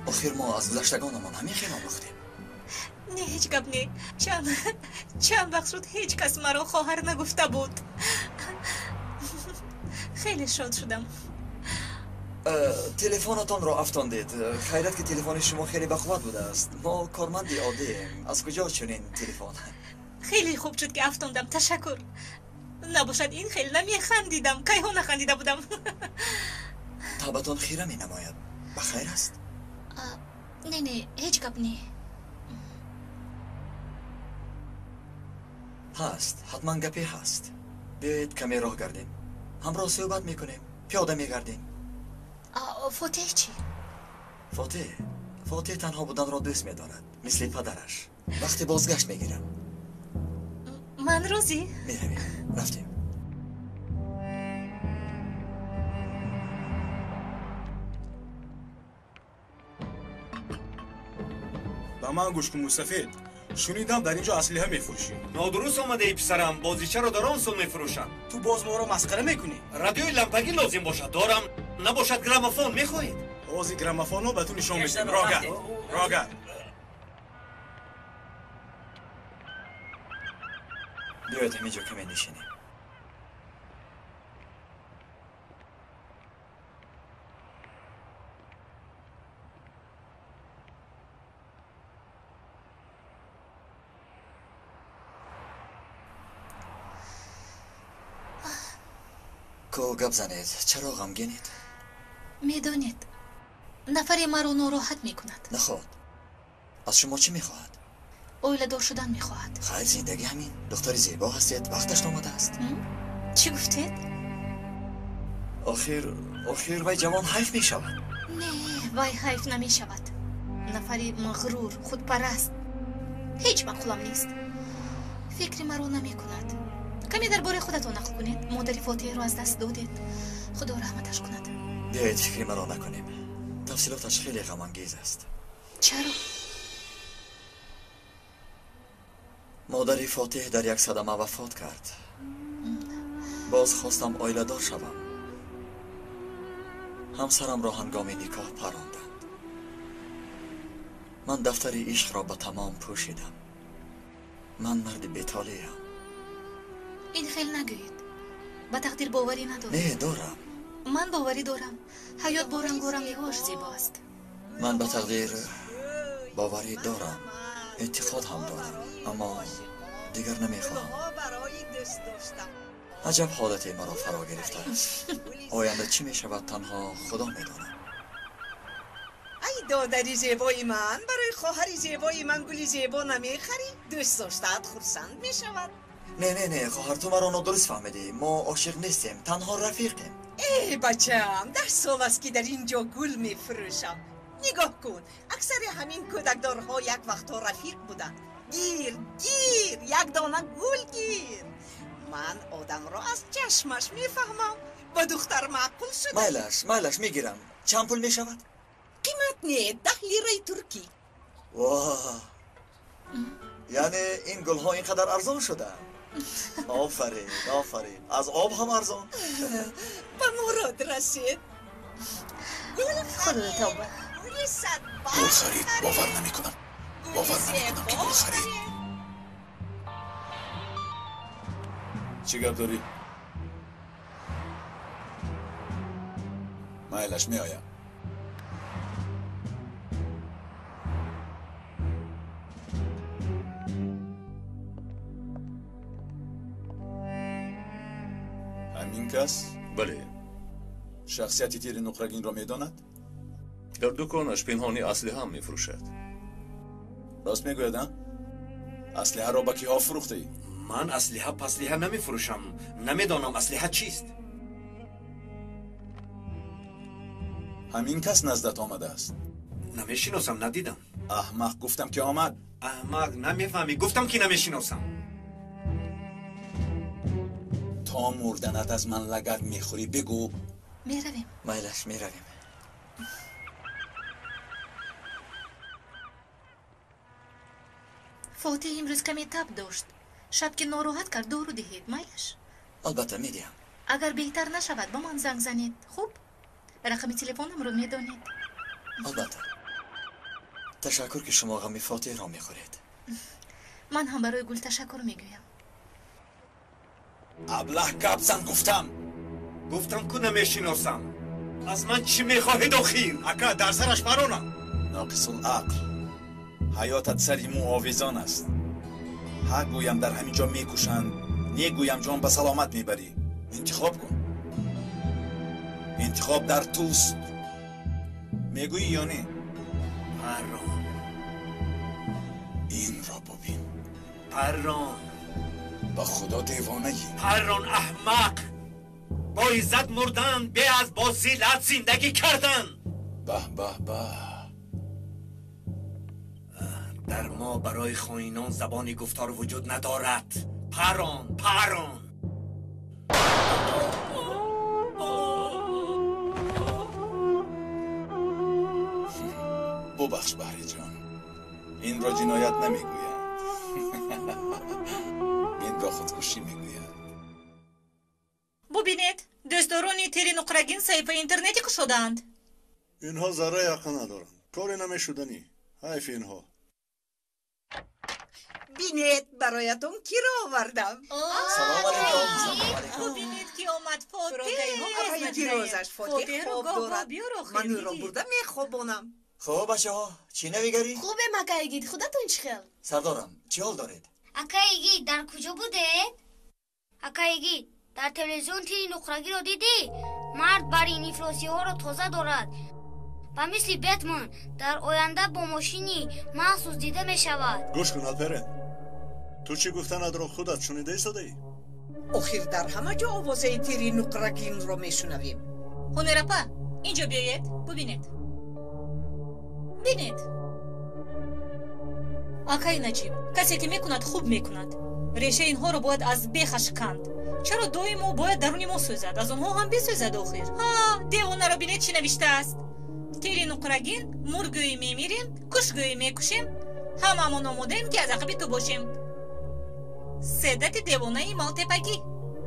آخر ما از گذشتگانمان همین خیلی آموختیم. نه هیچ گپ نه. چند وقت شد هیچ کس مرا خواهر نگفته بود. خیلی شاد شدم. تلفنتان را افتاندید. خیرت که تلفن شما خیلی بقوت بوده است. ما کارمندی عادیم. از کجا چنین تلفن؟ خیلی خوب شد که افتاندم. تشکر. نباشد این خیلی نمیخندیدم. کی ها نخندیده بودم. طبعتان خیره می نماید. بخیر است؟ نه هیچ گپ نه. هست. حتما گپی هست. بیایید کمی راه گردیم. همراه صحبت میکنیم. پیاده میگردیم. فاتح چی؟ فاتح تنها بودن را دوست میدارد. مثل پدرش. وقتی بازگشت میگیرم. من راضی؟ میرویم. رفتیم. با من گوش کن مستفید. شنیدم در اینجا اسلحه میفروشی. نادرست آمده ای پسرم. بازیچه رو در آن سو میفروشم. تو باز ما را مسخره میکنی. رادیوی لمپگی لازم باشد. دارم. نباشد گرامافون میخواهید. اوزی گرامافون رو به تو نشان میدیم. راگرد. بیایید همینجا کمی نشینیم. کو گپ زنید. چرا غمگینید؟ میدانید نفر مرا ناراحت میکند. نخواد. از شما چی میخواهد؟ اویله‌دار شدن میخواهد. خیر زندگی همین. دختر زیبا هستید. وقتش آمده است. چی گفتید؟ آخر وی جوان حیف میشود. نه وی حیف نمیشود. نفری مغرور خودپرست. هیچ معقولم نیست. فکر مرا نمیکند. کمی درباره خودتون نقل کنید. مادر فاتحه رو از دست دادید. خدا رحمتش کند. بیایید فکری مرا نکنیم. تفصیلاتش خیلی غم انگیز است. چرا؟ مادر فاتح در یک صدمه وفات کرد. باز خواستم آیله دار شوم. همسرم را هنگام نکاح پراندند. من دفتر عشق را به تمام پوشیدم. من مرد بی‌طالعم. این خیلی نگویید. به تقدیر باوری ندارم. نه دارم. من باوری دارم. حیات با رنگ و رنگی‌هاش زیباست. من به تقدیر باوری دارم. اعتقاد هم دارم. اما دیگر نمیخواهم. عجب حالتی مرا فرا گرفته است. آینده چی میشود تنها خدا میداند. ای دادری زیبای من، برای خواهری زیبای من گلی زیبا نمیخری؟ دوست داشتت خرسند میشود. نه خواهر تو مرا نادرست فهمیدی. ما عاشق نیستیم. تنها رفیقیم. ای بچم، 10 سال است که در اینجا گل میفروشم. نگاه کن، اکثر همین کودکدارها یک وقتا رفیق بودن. گیر یک دانه گل گیر. من آدم را از چشمش میفهمم. با دختر معقول شده. مایلش میگیرم. چند پول میشود؟ قیمت نه، 10 لیره ترکی. واه، یعنی این گل ها اینقدر ارزان شده. آفرین از آب هم ارزان. به مراد رسید. گل خرید. گل خرید. باور نمیکنم که گل خرید. چی گپ داری؟ مایلش می آیم. همین کس؟ بله. شخصیت تیر نقرگین را می داند؟ در دکانش پنهانی اسلحه هم می فروشد. راست می گوید؟ اسلحه را با کیها فروخته ای؟ من اسلحه نمی فروشم. نمیدانم اسلحه چیست. همین کس نزدت آمده است؟ نمیشناسم، ندیدم. احمق گفتم که آمد. احمق نمیفهمی، گفتم که نمیشناسم. تا مردنت از من لگد میخوری بگو. میرویم. مایلش میرویم. فاتح امروز کمی تب داشت. شب که ناراحت کرد دارو دهید. مایلش. البته میدیم. اگر بهتر نشود با من زنگ زنید. خوب؟ رقم تلفنم رو میدونید؟ البته. تشکر که شما غم فاتح را میخورید. من هم برای گل تشکر میگویم. ابله گبزن گفتم که نمیشناسم. از من چی میخواهید آخیر؟ اکا در سرش پرونم. ناقص العقل. حیاتت سری مو آویزان است. ها گویم در همینجا میکشند، نی گویم جان به سلامت میبری. انتخاب کن. انتخاب در توست. میگویی یا نه؟ پران این را ببین. پران با خدا دیوانه ای. پران احمق، با عزت مردن، به از با ذلت زندگی کردن. به به به. در ما برای خائنان زبانی گفتار وجود ندارد. پران ببخش بهری جان، این را جنایت نمیگویند. این را خودکشی میگویند. ببینید دزدوران تیری نقرگین صحیفه اینترنتی که شدند. اینها ذره یقه ندارن، کاری نمیشدنی. حیف اینها. بینید برایتون کی را آوردم. سلام علیکم. ببینید کی آمد. آقای پیروزش فاتح خواب دارد. من او را برده میخوابانم. خب بچه ها چی نویگری؟ خوبه مکایگید، خودتون چخیل؟ سردارم چی حال دارید؟ اکایگید در کجا بودید؟ اکایگید در تلویزیون تیری نقرگی رو دیدی؟ مرد بر این افلاسی ها رو تازه دارد و مثل بتمن در آینده با ماشینی مخصوص دیده می شود. گوش کن الپرن، تو چی گفتن ادرا خودت شنیده ایستاده ای؟ آخر در همه جا آوازه تیری نقرگین رو میشنویم. هنرپا اینجا بیایید ببینید. بینید آقای نجیب، کسی که میکند خوب میکند. ریشه اینها رو باید از بیخش کند. چرا دوی ما باید درونی ما سوزد؟ از اونها هم بسوزد آخر. دیوانه رو بینید چی نوشته است؟ تیری نقرگین، مرگوی میمیریم، کشگوی میکشیم، هممون آمودیم که از عقبی تو باشیم. سیدت دیوانه مالتپگی.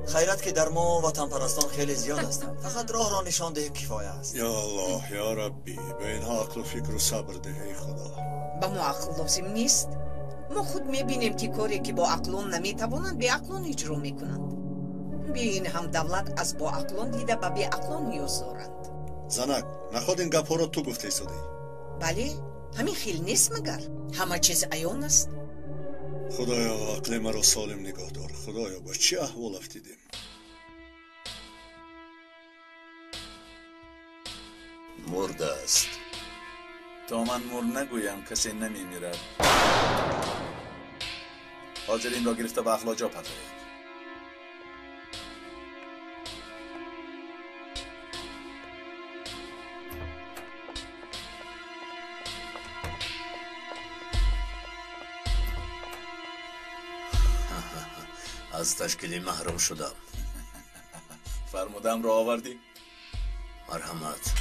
خیرت که در ما وطن پرستان خیلی زیاد هستند. فقط راه را نشان ده کفایه است. یا الله یا ربی، به اینها عقل و فکر و صبر ده ای خدا. با ما عقل لازم نیست. ما خود میبینیم که کاری که با عقلون نمیتوانند به عقلون اجرا میکنند. بین هم دولت از با عقلون دیده به بی عقلون نیاز دارند. زنک نخواد این گپ را تو گفته ایستاده ای؟ بله، همین خیل نیست مگر همه چیز عیان است. خدایا عقل مرا سالم نگاه دار. خدایا با چی احوال افتیدیم؟ مرده است. تا من مر نگویم کسی نمیمیرد. حاضر این را گرفته به اخلاجا پتاید. از تشکیلی محروم شدم. فرمودم را آوردی؟ مرحمت.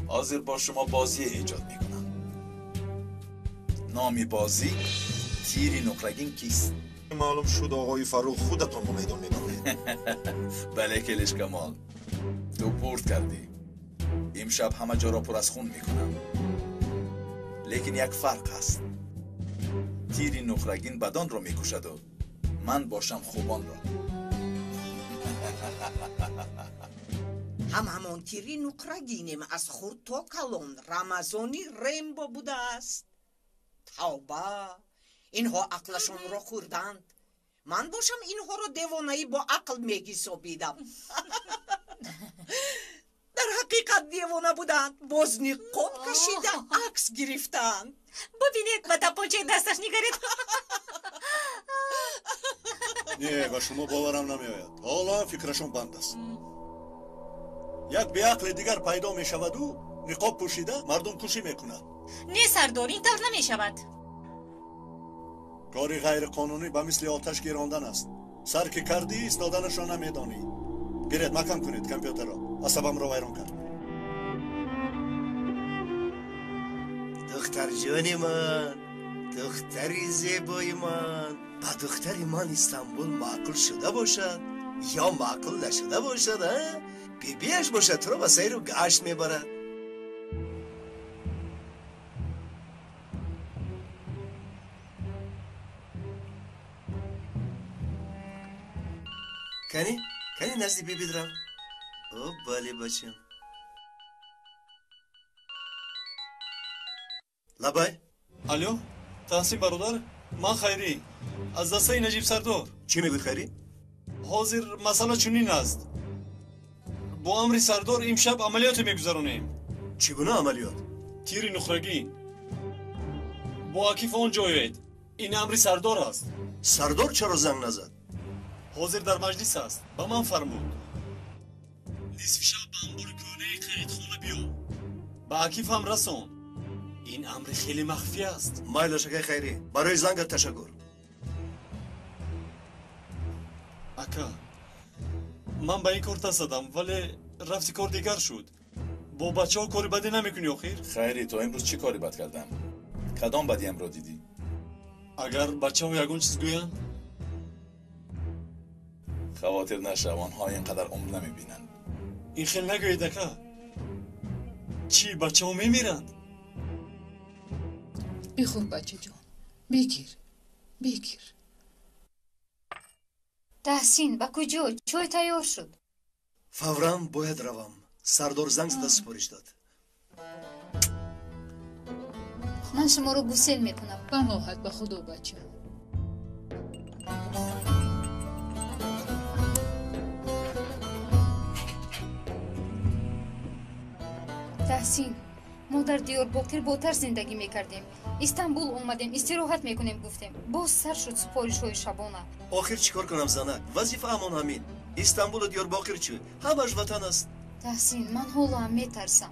حاضر با شما بازی ایجاد میکنم. نامی بازی تیری نقرگین کیست؟ معلوم شد آقای فروخ خودتون رو میدون میدونید. بله کلیش کمال، تو پورت کردی. امشب همه جا را پر از خون میکنم. لیکن یک فرق هست. تیری نقرگین بدان را میکشد و من باشم خوبان را. همون تیری نقرگینیم از خورد تا کلان رمضانی ریمبو بوده است. توبه، اینها عقلشون را خوردند. من باشم اینها را دیوانه‌ای با عقل میگی سابیدم. در حقیقت دیوانه بودند. باز نقاب کشیده عکس گرفتند. ببینید با تپانچه دستش نگرید. نه با شما باورم نمیآید. حالا فکرشون بند است. یک بیعقل دیگر پیدا می شود و نقاب پوشیده مردم کشی میکند. نه سردار، این طور نمی شود. کاری غیر قانونی به مثل آتش گیراندن است. سر که کردی ایستادنش را نمیدانی. گیرید مکم کنید کامپیوتر را. عصبم را ویران کرد. دختر جانی من، دختری زیبای من، با دختری من استانبول معقول شده باشد یا معقول نشده باشد، بیش باشد تو رو با سیر و گشت میبرد. کنی نزدی بیبی درم. او بله بچم. لبای الو تحسین برادر، من خیری از دسته نجیب سردار. چی میگوی خیری؟ حاضر مسئله چنین است، با امر سردار امشب عملیات میگذرانیم. چگونه عملیات؟ تیر نخرگی با عکیف آن جایید. این امر سردار است. سردار چرا زنگ نزد؟ حاضر در مجلس است، به من فرمود نصف شب به انبار کونه خریدخانه بیا، به عکیف هم رسان. این امر خیلی مخفی است. مایل شکای خیری، برای زنگت تشکر. اکا من به این کار تصدم، ولی رفتی کار دیگر شد. با بچه ها کاری بدی نمیکنی آخیر؟ خیری تو امروز چی کاری بد کردم؟ کدام بدی امرو دیدی؟ اگر بچه ها یگون چیز گوین؟ خواطر نشو، آنها اینقدر عمر نمیبینند. این خیلی نگوید اکا. چی بچه ها میمیرند؟ بخور بچه جان، بگیر. تحسین با کجا؟ چای تیار شد. فوراً باید روم. سردار زنگ زده سپارش داد. من شما رو گسل میکنم. بماحت به خدا بچه. تحسین، ما در دیارباکر با ترس زندگی میکردیم. استانبول اومدیم استراحت میکنیم گفتیم. باز سر شد سپارش های شبانه. آخر چیکار کنم زنک؟ وظیفه همان همین. استانبول و دیارباکر چی؟ همش وطن است. تحسین، من حالا هم میترسم.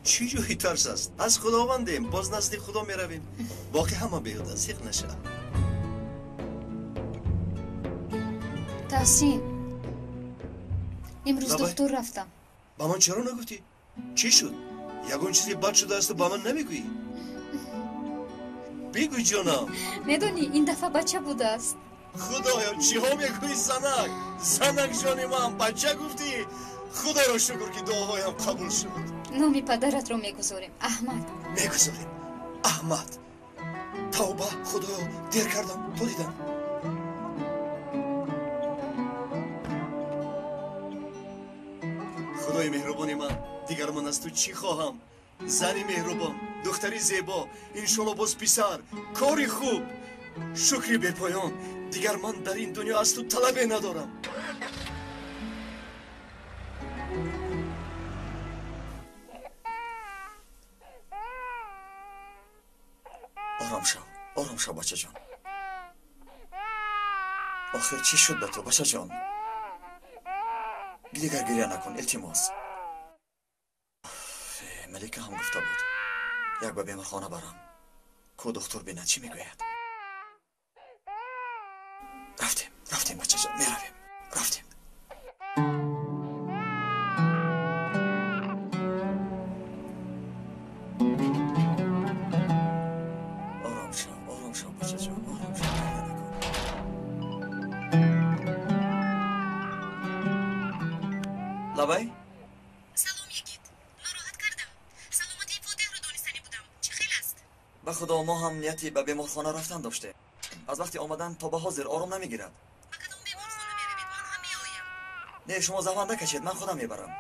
چی جوی ترس است؟ از خداوندیم، باز نزد خدا میرویم. باقی همه بیهوده است، سیخ نشه. تحسین، امروز دکتر رفتم. با من چرا نگفتی؟ چی شد؟ یگون چیزی بد شده است و با من نمیگویی؟ بگوی جانم. میدونی این دفعه بچه بوده است. خدایا چی ها میگویی زنک جانی من بچه گفتی؟ خدا را شکر که دعاهایم قبول شد. نام پدرت رو میگذاریم احمد. میگذاریم احمد. توبه خدایا دیر کردم تو دیدم. خدای مهربانی من دیگر من از تو چی خواهم؟ زنی مهربان، دختری زیبا، انشالله باز پسر، کاری خوب، شکری به پایان. دیگر من در این دنیا از تو طلبی ندارم. آرام شو بچه جان. آخر چی شد به تو بچه جان؟ دیگر گریه نکن التماس. ملیکه هم گفته بود یک به بیمارخانه برم کو دکتر بینه چی میگوید. رفتیم بچه جان، میرویم. رفتیم. آرام شو بچه جان، آرام شو. لبای سلام یگید، ناراحت کردم. سلامتی فاتح رو دانستنی بودم. چه خیلی است؟ به خدا ما هم نیتی به بیمارخانه رفتن داشته. از وقتی آمدن تا به حاضر آرام نمیگیرد. به کدام بیمارخانه میروید؟ من هم میآیم. نه شما زحمت نکشید، من خودم میبرم.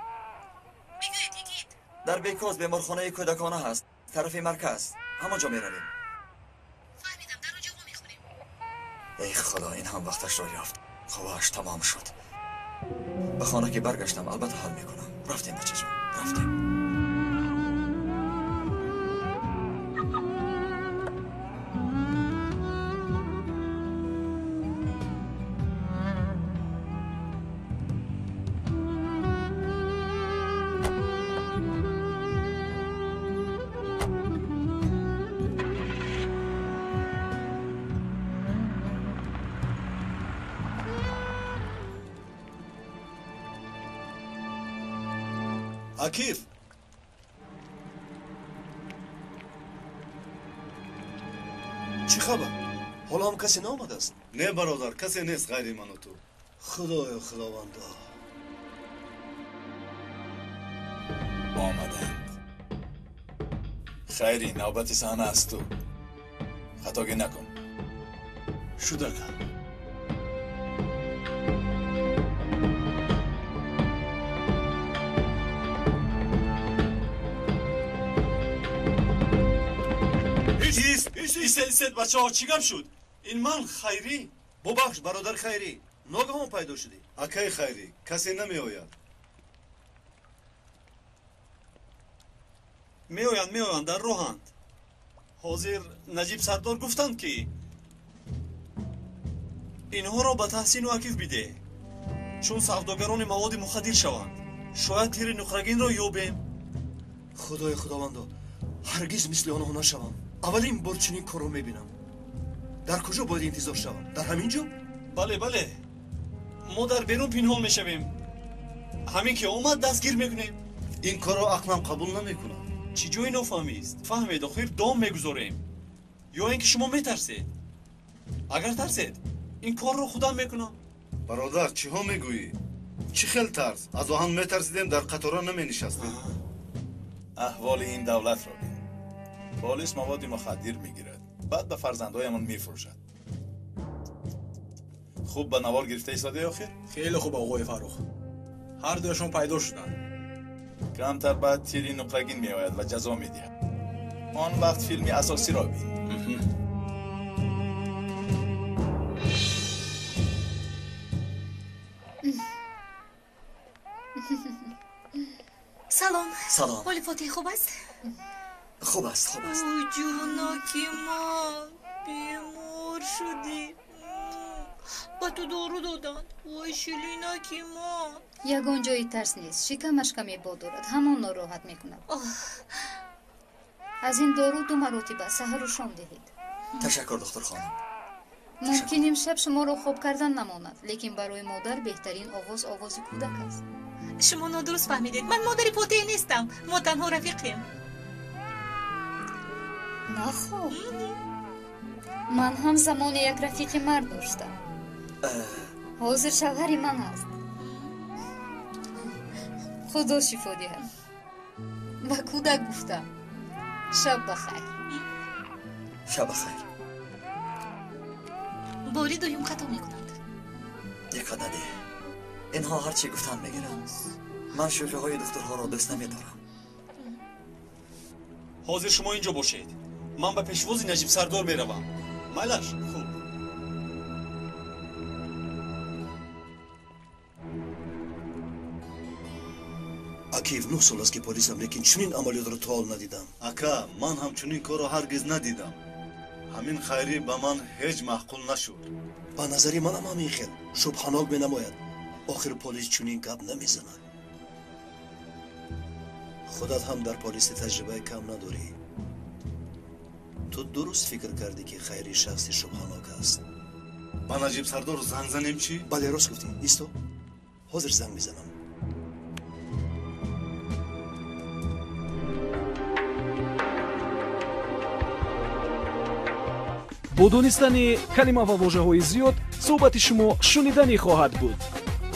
بگویید یگید. در بیکاز بیمارخانه کودکانه هست، طرف مرکز. همانجا میرویم. فهمیدم، در آنجا میخوریم. ای خدا این هم وقتش را یافت. خواهش تمام شد. به خانه که برگشتم البته حال میکنم. رفتیم بچه جان، رفتیم. عکیف خبر؟ حالا هم کسی نامده است؟ نه برادر، کسی نیست غیر من و تو. خدای خداوندا. آمدند. خیری، نوبت صحنه است. تو خطاگی نکن. شده کن. ایست بچه ها چی گپ شد؟ این من خیری؟ ببخش برادر خیری، ناگهان پیدا شدی. اکی خیری، کسی نمی آید. می آیند در راهند. حاضر نجیب سردار گفتند که اینها را به تحسین و عکیف بیده، چون سوداگران مواد مخدر شوند. شاید تیر نخرگین را یابیم. خدای خداوندا، هرگز مثل آنها نشوم. اولین بار چنین کارو میبینم. در کجا باید انتظار شوم؟ در همینجا؟ بله ما در بیرون پنهان میشویم. همین که اومد دستگیر میکنیم. این کارو عقلم قبول نمیکنم. چی جوی نفهمیست؟ فهمید آخر دام میگذاریم یا اینکه شما میترسید؟ اگر ترسید این کار رو خودم میکنم. برادر چی ها میگویی؟ چی خیل ترس؟ از آهن میترسیدیم در قطارا نمی نشستیم. احوال این دولت را بین. پلیس مواد مخدر میگیرد، بعد به فرزندهایمان میفروشد. خوب به نوار گرفته ایستاده آخر؟ خیلی خوب آقای فروخ. هر دوشون پیدا شدن. کمتر بعد تیری نقرگین می آید و جزا می دهد. آن وقت فیلمی اساسی را بین. سلام. حال فاتح خوب است؟ خوب است. اوی جوناکی ما بیمار شدی. با تو دارو دادن. وای شلیناکی ما. یگان جایی ترس نیست. شکمش کمی باد دارد. همان ناراحت میکند. از این دارو 2 مرتبه سحر و شام دهید. تشکر دکتر خانم. ممکن امشب شما را خوب کردن نماند، لیکن برای مادر بهترین آواز کودک است. شما نادرست فهمیدید. من مادر فاتح نیستم. ما تنها رفیقیم. نه خب. من هم زمان یک رفیق مرد داشتم. حاضر شوهر من است. خدا شفا دهد. با کودک گفتم شب بخیر. شب بخیر. باری دویم خطا میکنند. یک عدده. اینها هرچی گفتن میگیرند. من شوخی های دخترها را دوست نمیدارم. حاضر شما اینجا باشید. من به پیشواز نجیب سردار میروم. مالش خوب. عکیف 9 سال است که پلیسم، لیکن چنین عملیات را تا حال ندیدم. اکا من هم چنین کارو هرگز ندیدم. همین خیری به من هیچ معقول نشد. با نظری من هم همین خیل شبهناک نماید. آخر پلیس چنین گپ نمیزند. خودت هم در پلیس تجربه کم نداری. تو درست فکر کردی که خیری شخصی شبهناک است. با نجیب سردار زنگ زنیم چی؟ بله راست گفتی. ایستو. حاضر زنگ میزنم. бо донистани калима ва вожаҳои зиёд суҳбати шумо шуниданӣ хоҳад буд.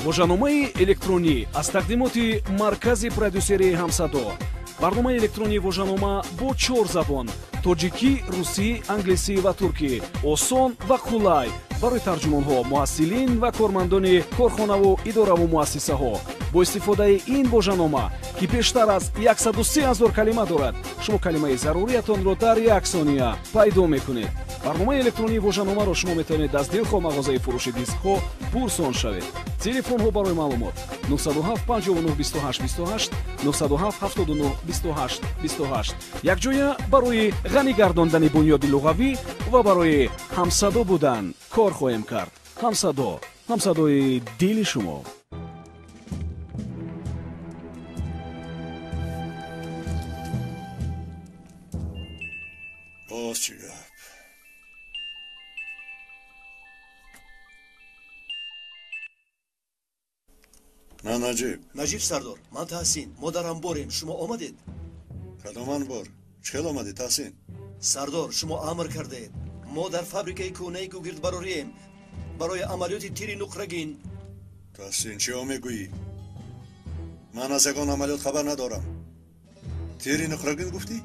вожаномаи электронӣ аз тақдимоти маркази продюсерии ҳамсадо. барномаи электронии вожанома бо 4 забон: тоҷикӣ, русӣ, англисӣ ва туркӣ. осон ва қулай барои тарҷумонҳо, муҳассилин ва кормандони корхонаву идораву муассисаҳо. бо истифодаи ин вожанома ки бештар аз 130 000 калима дорад, шумо калимаи заруриятонро дар 1 сония пайдо мекунед. барномаи электронии вожаномаро шумо метавонед аз дилхоҳ мағозаи фурӯши дискҳо пурсон шавед. телефонҳо барои маълумот 907 59 28 28 907 79 28 28. якҷоя барои ғанӣ гардондани бунёди луғавӣ ва барои ҳамсадо будан кор хоҳем кард. ҳамсадо, ҳамсадои дили шумо. باز چی گپ؟ نه نجیب سردار، من تحسین. ما در انباریم. شما آمدید؟ کدام انبار؟ چهل آمدید تحسین؟ سردار شما امر کرده اید ما در فابریکه کونه گوگردباروریم برای عملیات تیر نقرگین. تحسین چی میگویی؟ من از یگان عملیات خبر ندارم. تیر نقرگین گفتی؟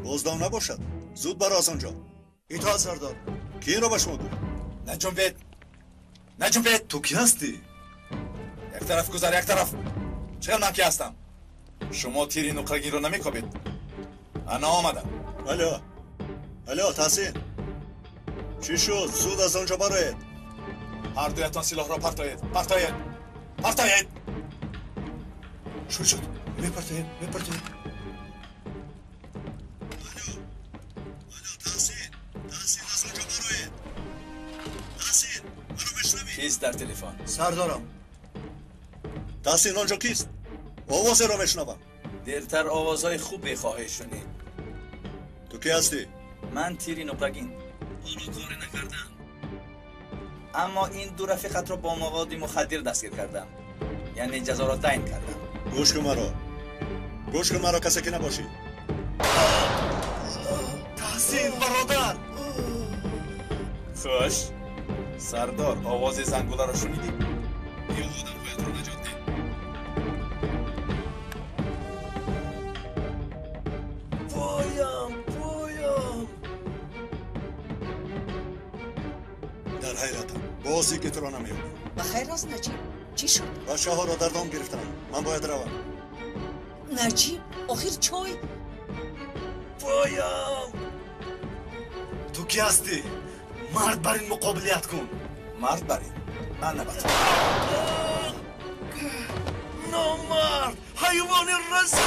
بازدام نباشد. زود برو از آنجا. اطاعت سردار. کی این را به شما گفت؟ نجنبید. تو کی هستی؟ یک طرف گذار، یک طرف. چرا من کی هستم؟ شما تیر نقرگین رو نمیکوبید. انا آمدم. الو تحسین چی شد؟ زود از آنجا برایید. هر دویتان سلاح را پرتایید. شد میپرتایید. تحسین از آنجا برایید. تحسین منو بشنوی؟ کیست در تلفن؟ سردارم. تحسین آنجا کیست؟ آواز را میشنوم. دیرتر آوازهای خوبی خواهی شنید. تو کی هستی؟ من تیری نقرگین. آنو کاری نکردم. اما این دو رفیقت را با مواد مخدر دستگیر کردم. یعنی جزا را تعیین کردم. گوش کن مرا کسی که نباشی. تحسین برادر. خوش. سردار آواز زنگوله را شنیدی؟ بیا آدم باید رو نجات ده. پایم. در حیرتم. بازی که تو را نمیاد. بخیر است نجیب. چی شد؟ بچه ها را در دام گرفتم. من باید روم. نجیب آخر چای؟ پایم. تو کی هستی؟ مرد بر این مقابلیت کن. مرد بر این؟ من نبود. نامرد حیوان رزل.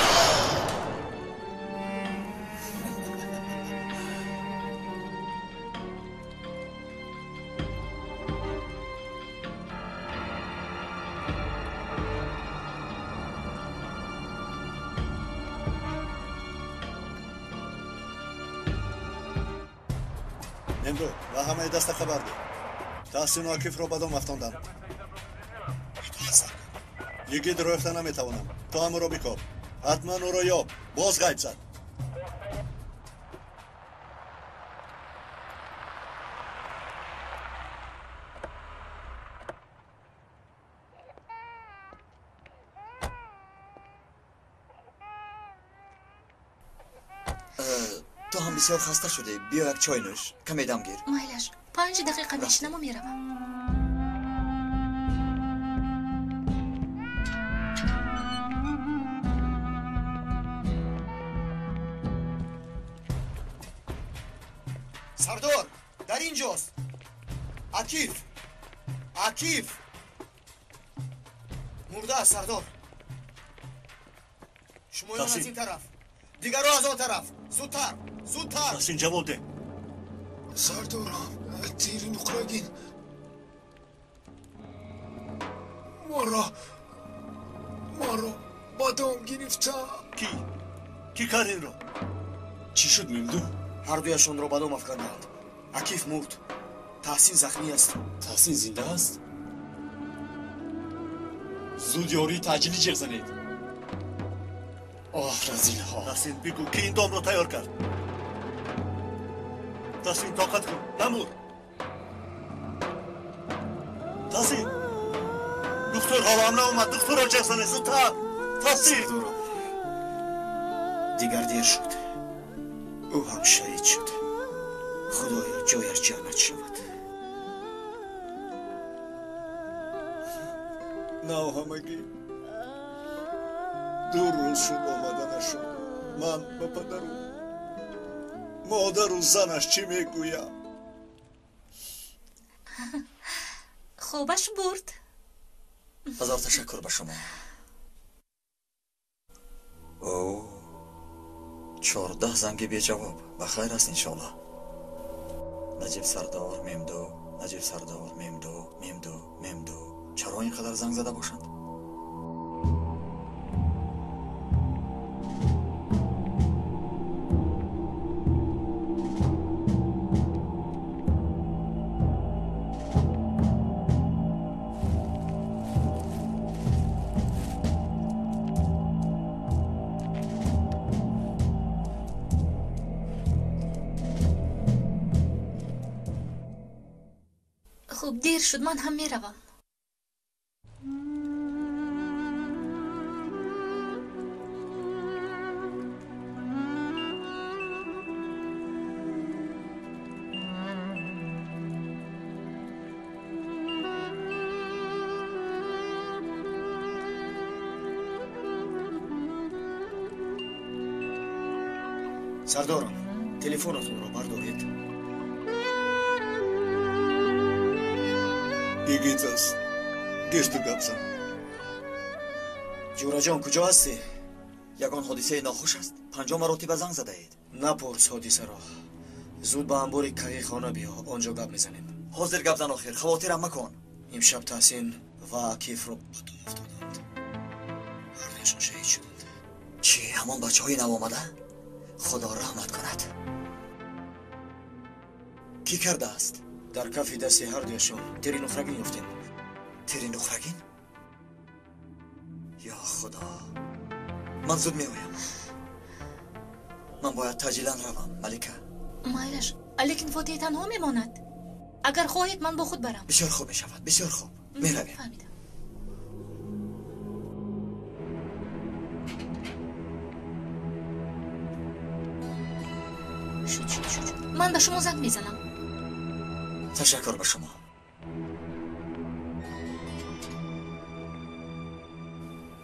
نمرو و همه دست خبر ده. تحسین و عکیف را بدام افتاندم. یکی در رفته نمیتوانم. تو همه را بکاب. حتما او را یاب. باز غیب زد. تو هم بسیار خسته شده. بیا یک چای نوش. کمی دم گیر. مایلش 5 دقیقه میشنم و میروم. سردار در اینجاست. عکیف مرده است سردار. شمایان از این طرف، دیگر از آن طرف. زودتر. تحسین جواب ده. سردارم تیر نقرگین ما را بادام گرفته. کی کار این را؟ چی شد میمدو؟ هر دویشان را بدام افکندند. عکیف مرد. تحسین زخمی است. تحسین زنده است؟ زود یاری تعجیلی جیغ زنید. رزیل ها. تحسین بگو کی این دام را تیار کرد؟ تحسین طاقت کن. نمور. تحسین دکتر حالام ناومد. دکتر را جیغ زنید. زودتر. تحسین دیگر دیر شد. او هم شهید شد. خدایا جایش جنت شود. همگی دو روز شد آمدنشان. من به پدر و مادر و زنش چی میگویم؟ خوبش برد. هزار تشکر به شما. 14 زنگ بی جواب. بخیر است انشالله. نجیب سردار میمدو. چرا اینقدر زنگ زده باشند؟ خوب دیر شد، من هم میروم. сардорам телефонатонро бардоред. игитаст гешту гапзан. ҷураҷон куҷо ҳастӣ? ягон ҳодисаи нохуш аст. 50 маротиба занг задаед. напурс ҳодисаро. зуд ба амбори кағихона биё, онҷо гап мезанем. ҳозир гап зан охир, хавотирам макун. имшаб таҳсин ва акифро ба то афтоданд. ҳардуяшон шаҳид шуданд. чӣ, ҳамон бачаҳои навомада? худо раҳмат кунад. кӣ кардааст? дар кафи дасти ҳардуяшон тери нухрагин ёфтем. тери нухрагин? ё худо, ман зуд меоям. ман бояд таъҷилан равам, малика. майлаш, лекин фотиҳ танҳо мемонад. агар хоҳед ман бо худ барам. бисёр хуб мешавад, бисёр хуб. меравем. ман ба шумо занг мезанам. ташаккур ба шумо.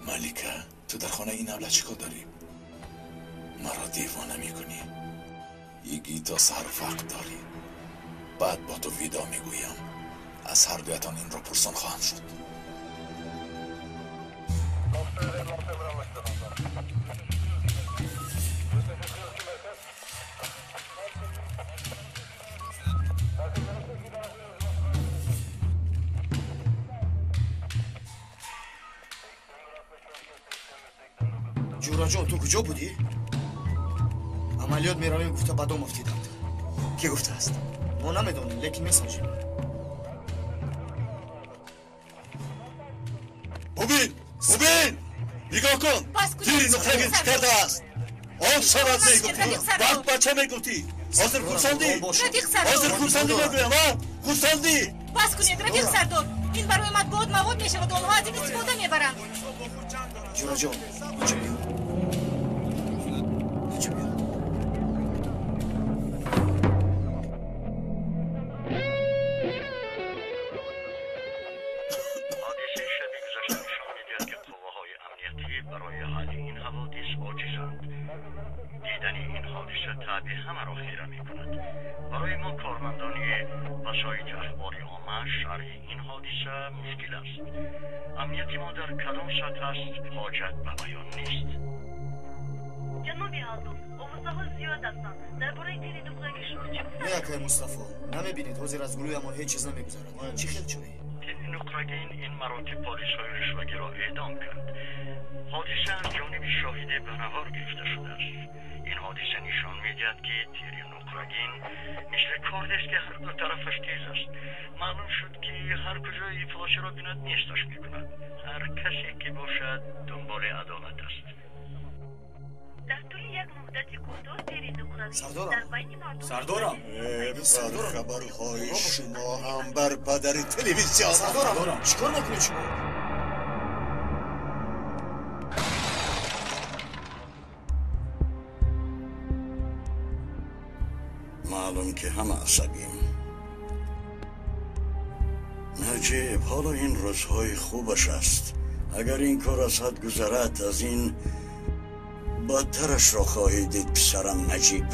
малика, ту дар хонаи ин авлад чикор дорӣ? маро девона мекунӣ? игито сарвақт дорӣ. баъд бо ту видо мегӯям. аз ҳардуятон инро пурсон хоҳам шуд. ҷураҷон, ту куҷо будӣ? амалиёт меравем гуфта ба дом афтиданд. кӣ гуфтааст? мо намедонем, лекин месоҷем. мубин нигоҳ кун. тири нухрагин чӣ кардааст? он сарат мегуфтӣ, вақт бача мегуфтӣ. ҳозир хурсандӣ? ҳозир хурсандӣ мегӯям, хурсандӣ? бас кунед, рафиқ сардор. ин барои матбуот мавод мешавад, онҳо аз ин истифода мебаранд. ҷураҷон, инҷо биё. инҷо биё. ҳодисаи шаби гузашта нишон медиҳад ки қувваҳои амниятӣ барои ҳалли ин ҳаводис оҷизанд. дидани ин ҳодиса таъби ҳамаро хира мекунад. барои мо кормандони васоити ахбори омма шарҳи ин ҳодиса мушкил аст. амнияти мо дар кадом сатҳ аст, ҳоҷат ба баён нест. ҷаноби ҳалдун, овозаҳо зиёд ҳастанд. дар бораи тери нухраги шумо чӣ гуфтааст? меякай мустафо, намебинед ҳозир аз гулӯямон ҳеҷ чиз намегузарад. чӣ хел чӯи? тери нухрагин ин маротиб полисҳои ришвагиро эъдом кард. ҳодиса аз ҷониби шоҳиде ба навор гирифта шудааст. ин ҳодиса нишон медиҳад ки тери нухрагин мисли кордест ки ҳар ду тарафаш тез аст. маълум шуд ки ҳар куҷои ифлосиро бинад несташ мекунад. ҳар касе ки бошад дунболи адолат аст. дар тӯли як муддати кӯтоҳ тери нухрагин дар байни мардум сардорам хабарҳои шумо ҳам бар падари телевизион. сардорам, чикор мекунед шумо? маълум ки ҳама асабим. наҷиб, ҳоло ин рӯзҳои хубаш аст. агар ин кор аз ҳад гузарад, аз ин бадтарашро хоҳӣ дид, писарам наҷиб.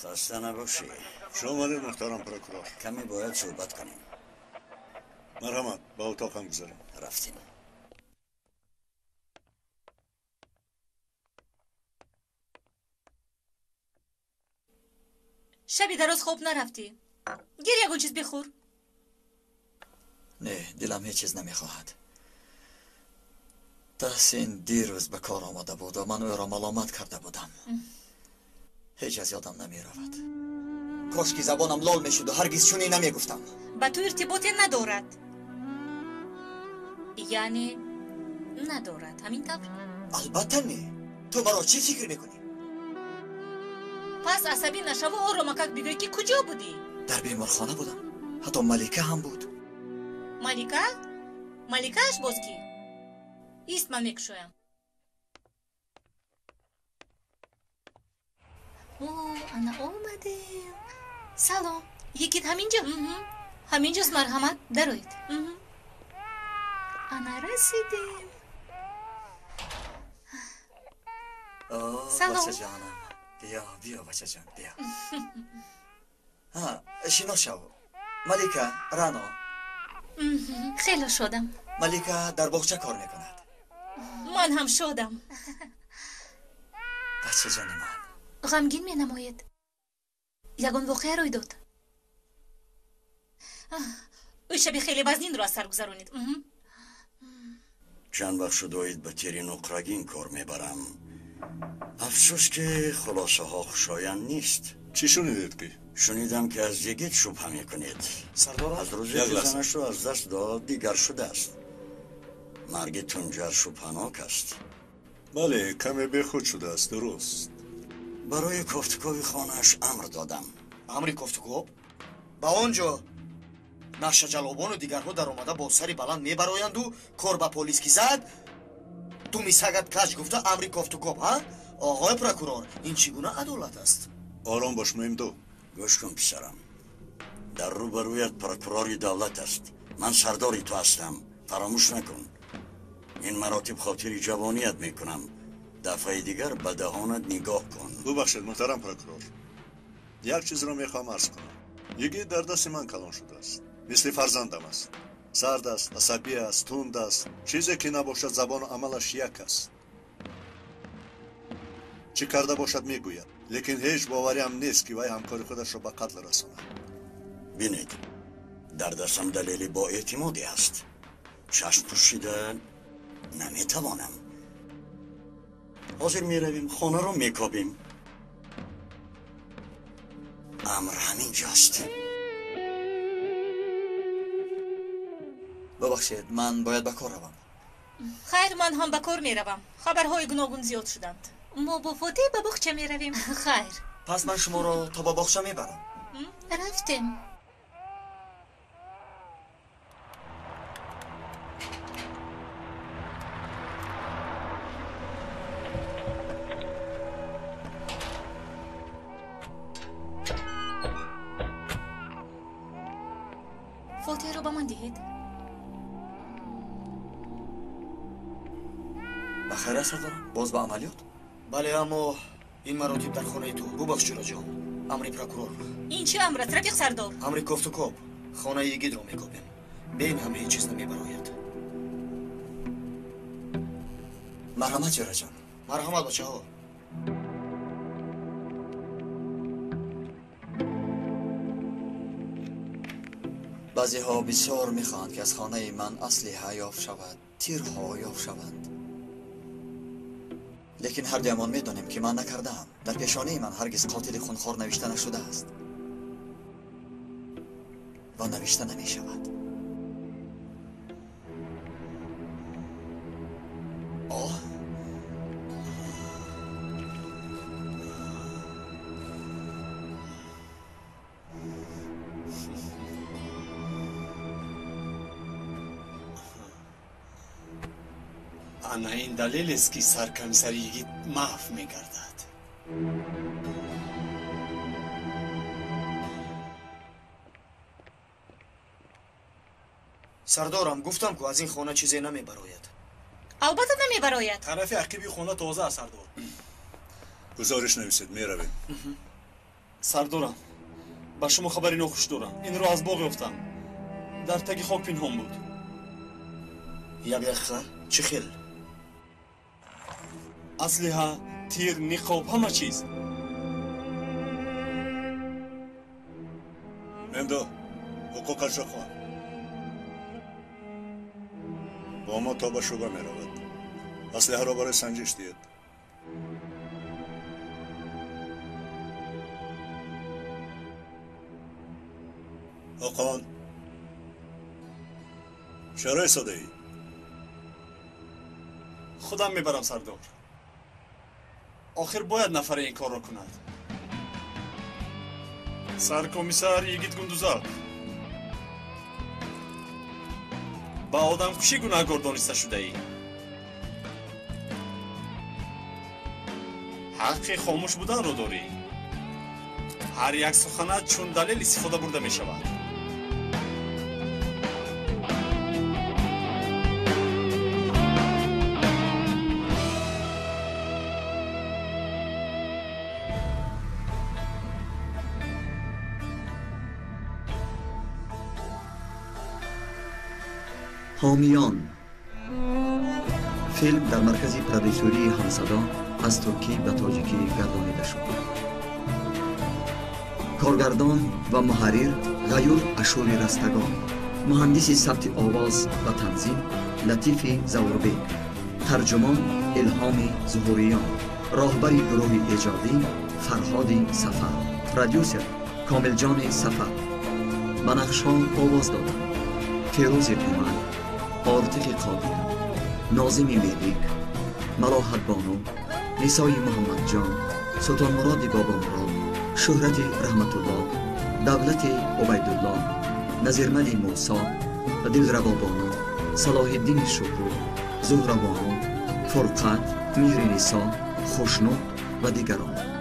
хаста набошӣ. шомали муҳтарам прокурор, каме бояд суҳбат кунем. марҳамат, ба утоқам гузарем. рафтем. шаби дароз хоб нарафтӣ? гир ягон чиз бихӯр. не, дилам ҳеҷ чиз намехоҳад. таҳсин дирӯз ба кор омада буд ва ман ӯро маломат карда будам. ҳеҷ аз ёдам намеравад. кошки забонам лол мешуду, ҳаргиз чунин намегуфтам. ба ту иртиботе надорад. یعنی ندارد همین طور؟ البته نه. تو مرا چی فکر میکنی؟ پس عصبی نشو و او رو مکک بگوی که کجا بودی؟ در بیمارخانه بودم. حتی ملیکه هم بود. ملیکه؟ ملیکهش باز کی؟ ایست من میکشویم. انا اومدیم. سلام. یکیت همینجا؟ همینجاست مرحمت دروید. انا رسیدیم. سلام بچه جانم. بیا بچه جان بیا. شنا شو. ملیکه رانا. خیلی شدم. ملیکه در باغچه کار میکند. من هم شدم. بچه جان من غمگین می نماید. یگان واقعه روی داد. او شبی خیلی وزنین رو از سر گذرونید. چند وقت شدوید به تیر نقرگین کار میبرم. افسوس که خلاصه ها خوشایند نیست. چی شنیدید که؟ شنیدم که از یگیت شبه میکنید. سردار از روزی که زنش رو از دست داد دیگر شده است. مرگ تنجر شبهناک است. بله کمی بیخود شده است درست. برای کفتگوی خانهش امر دادم. امری کفتگو؟ با آنجا نقش جلابان و دیگرها در آمده با سری بلند میبرایند و کار با پلیس کی زد تو میسگت کج گفته امری کفتگو ها؟ آقای پروکورور این چگونه عدالت است؟ آرام باش مهمدو. گوش کن پسرم. در روبرویت پروکوروری دولت است. من سرداری تو هستم. فراموش نکن. این مراتب خاطری جوانیت میکنم. دفعه دیگر به دهانت نگاه کن. ببخشید محترم پروکورور. یک چیز رو میخوام عرض کنم. یکی در دست من کلان شده است. مثل فرزندم است. سرد است، عصبی است، تند است. چیزی که نباشد زبان و عملش یک است. چی کرده باشد میگوید. لیکن هیچ باوری هم نیست که وی همکار خودش را به قتل رساند. بینید در دستم دلیلی با اعتمادی است. چشم پوشیده نمیتوانم. حاضر میرویم خانه رو میکابیم. امر همینجاست. ببخشید من باید به کار روم. خیر من هم به کار میروم. خبرهای گوناگون زیاد شدند. ما با فاطمه به باغچه میرویم. خیر پس من شما را تا به باغچه میبرم. رفتیم. فاطمه رو به من دهید. بخیر است سردارم؟ باز به عملیات؟ بله اما این مراتب در خانه تو ببخش جورا جان. امری پروکورور. این چه امر است رفیق سردار؟ امری کفتگو. خانه یگید رو میکابیم. به این همه چیز نمیبراید. مرحمت جورا جان. مرحمت بچه ها. بعضی ها بسیار میخواهند که از خانه من اسلحه یافت شود، تیرها یافت شوند. لیکن هر دویمان میدانیم که من نکردم. در پیشانه من هرگز قاتل خونخوار نوشته نشده است و نوشته نمی شود. انا این دلیل است که سرکمیسر یگید محو میگردد. سردارم گفتم که از این خانه چیزی نمیبراید. البته نمیبراید. طرف عقبی خانه تازه است سردار. گزارش نویسید میرویم. سردارم با شما خبری ناخوش دارم. این رو از باغ یافتم. در تگ خاک پنهان بود. یک دقیقه چه خیل؟ اسلحه، تیر، نقاب همه چیز. مهمدو حقوقش را خواه. با ما تا به شعبه می رود. اسلحه را برای سنجش دید. آقان چرا ایستاده ای؟ خودم میبرم سردار. آخر باید نفر این کار را کند. سرکمیسر یگیت گندوزاک، با آدم کشی گناهکار دانسته شده ای. حق خاموش بودن رو داری. هر یک سخنت چون دلیل استفاده برده می شود. حامیان فیلم در مرکز پرودیوسری همصدا از ترکی به تاجیکی گردانیده شد. کارگردان و محرر غیور اشوری رستگان، مهندس ثبت آواز و تنظیم لطیف زوربیک، ترجمان الهام ظهوریان، راهبر گروه ایجادی فرهاد سفر، پرودیوسر کاملجان سفر. به نقش‌ها آواز دادند فیروز پیمن، عاطف قادر، ناظم ملیک، ملاحت بانو، نسای محمد جان، سلطان مراد بابا مراد، شهرت رحمت الله، دولت عبیدالله، نظیرمد موسی، دلربا بانو، صلاح الدین شکرو، زهره بانو، فرقت، مهر نسا، خوشنود و دیگران.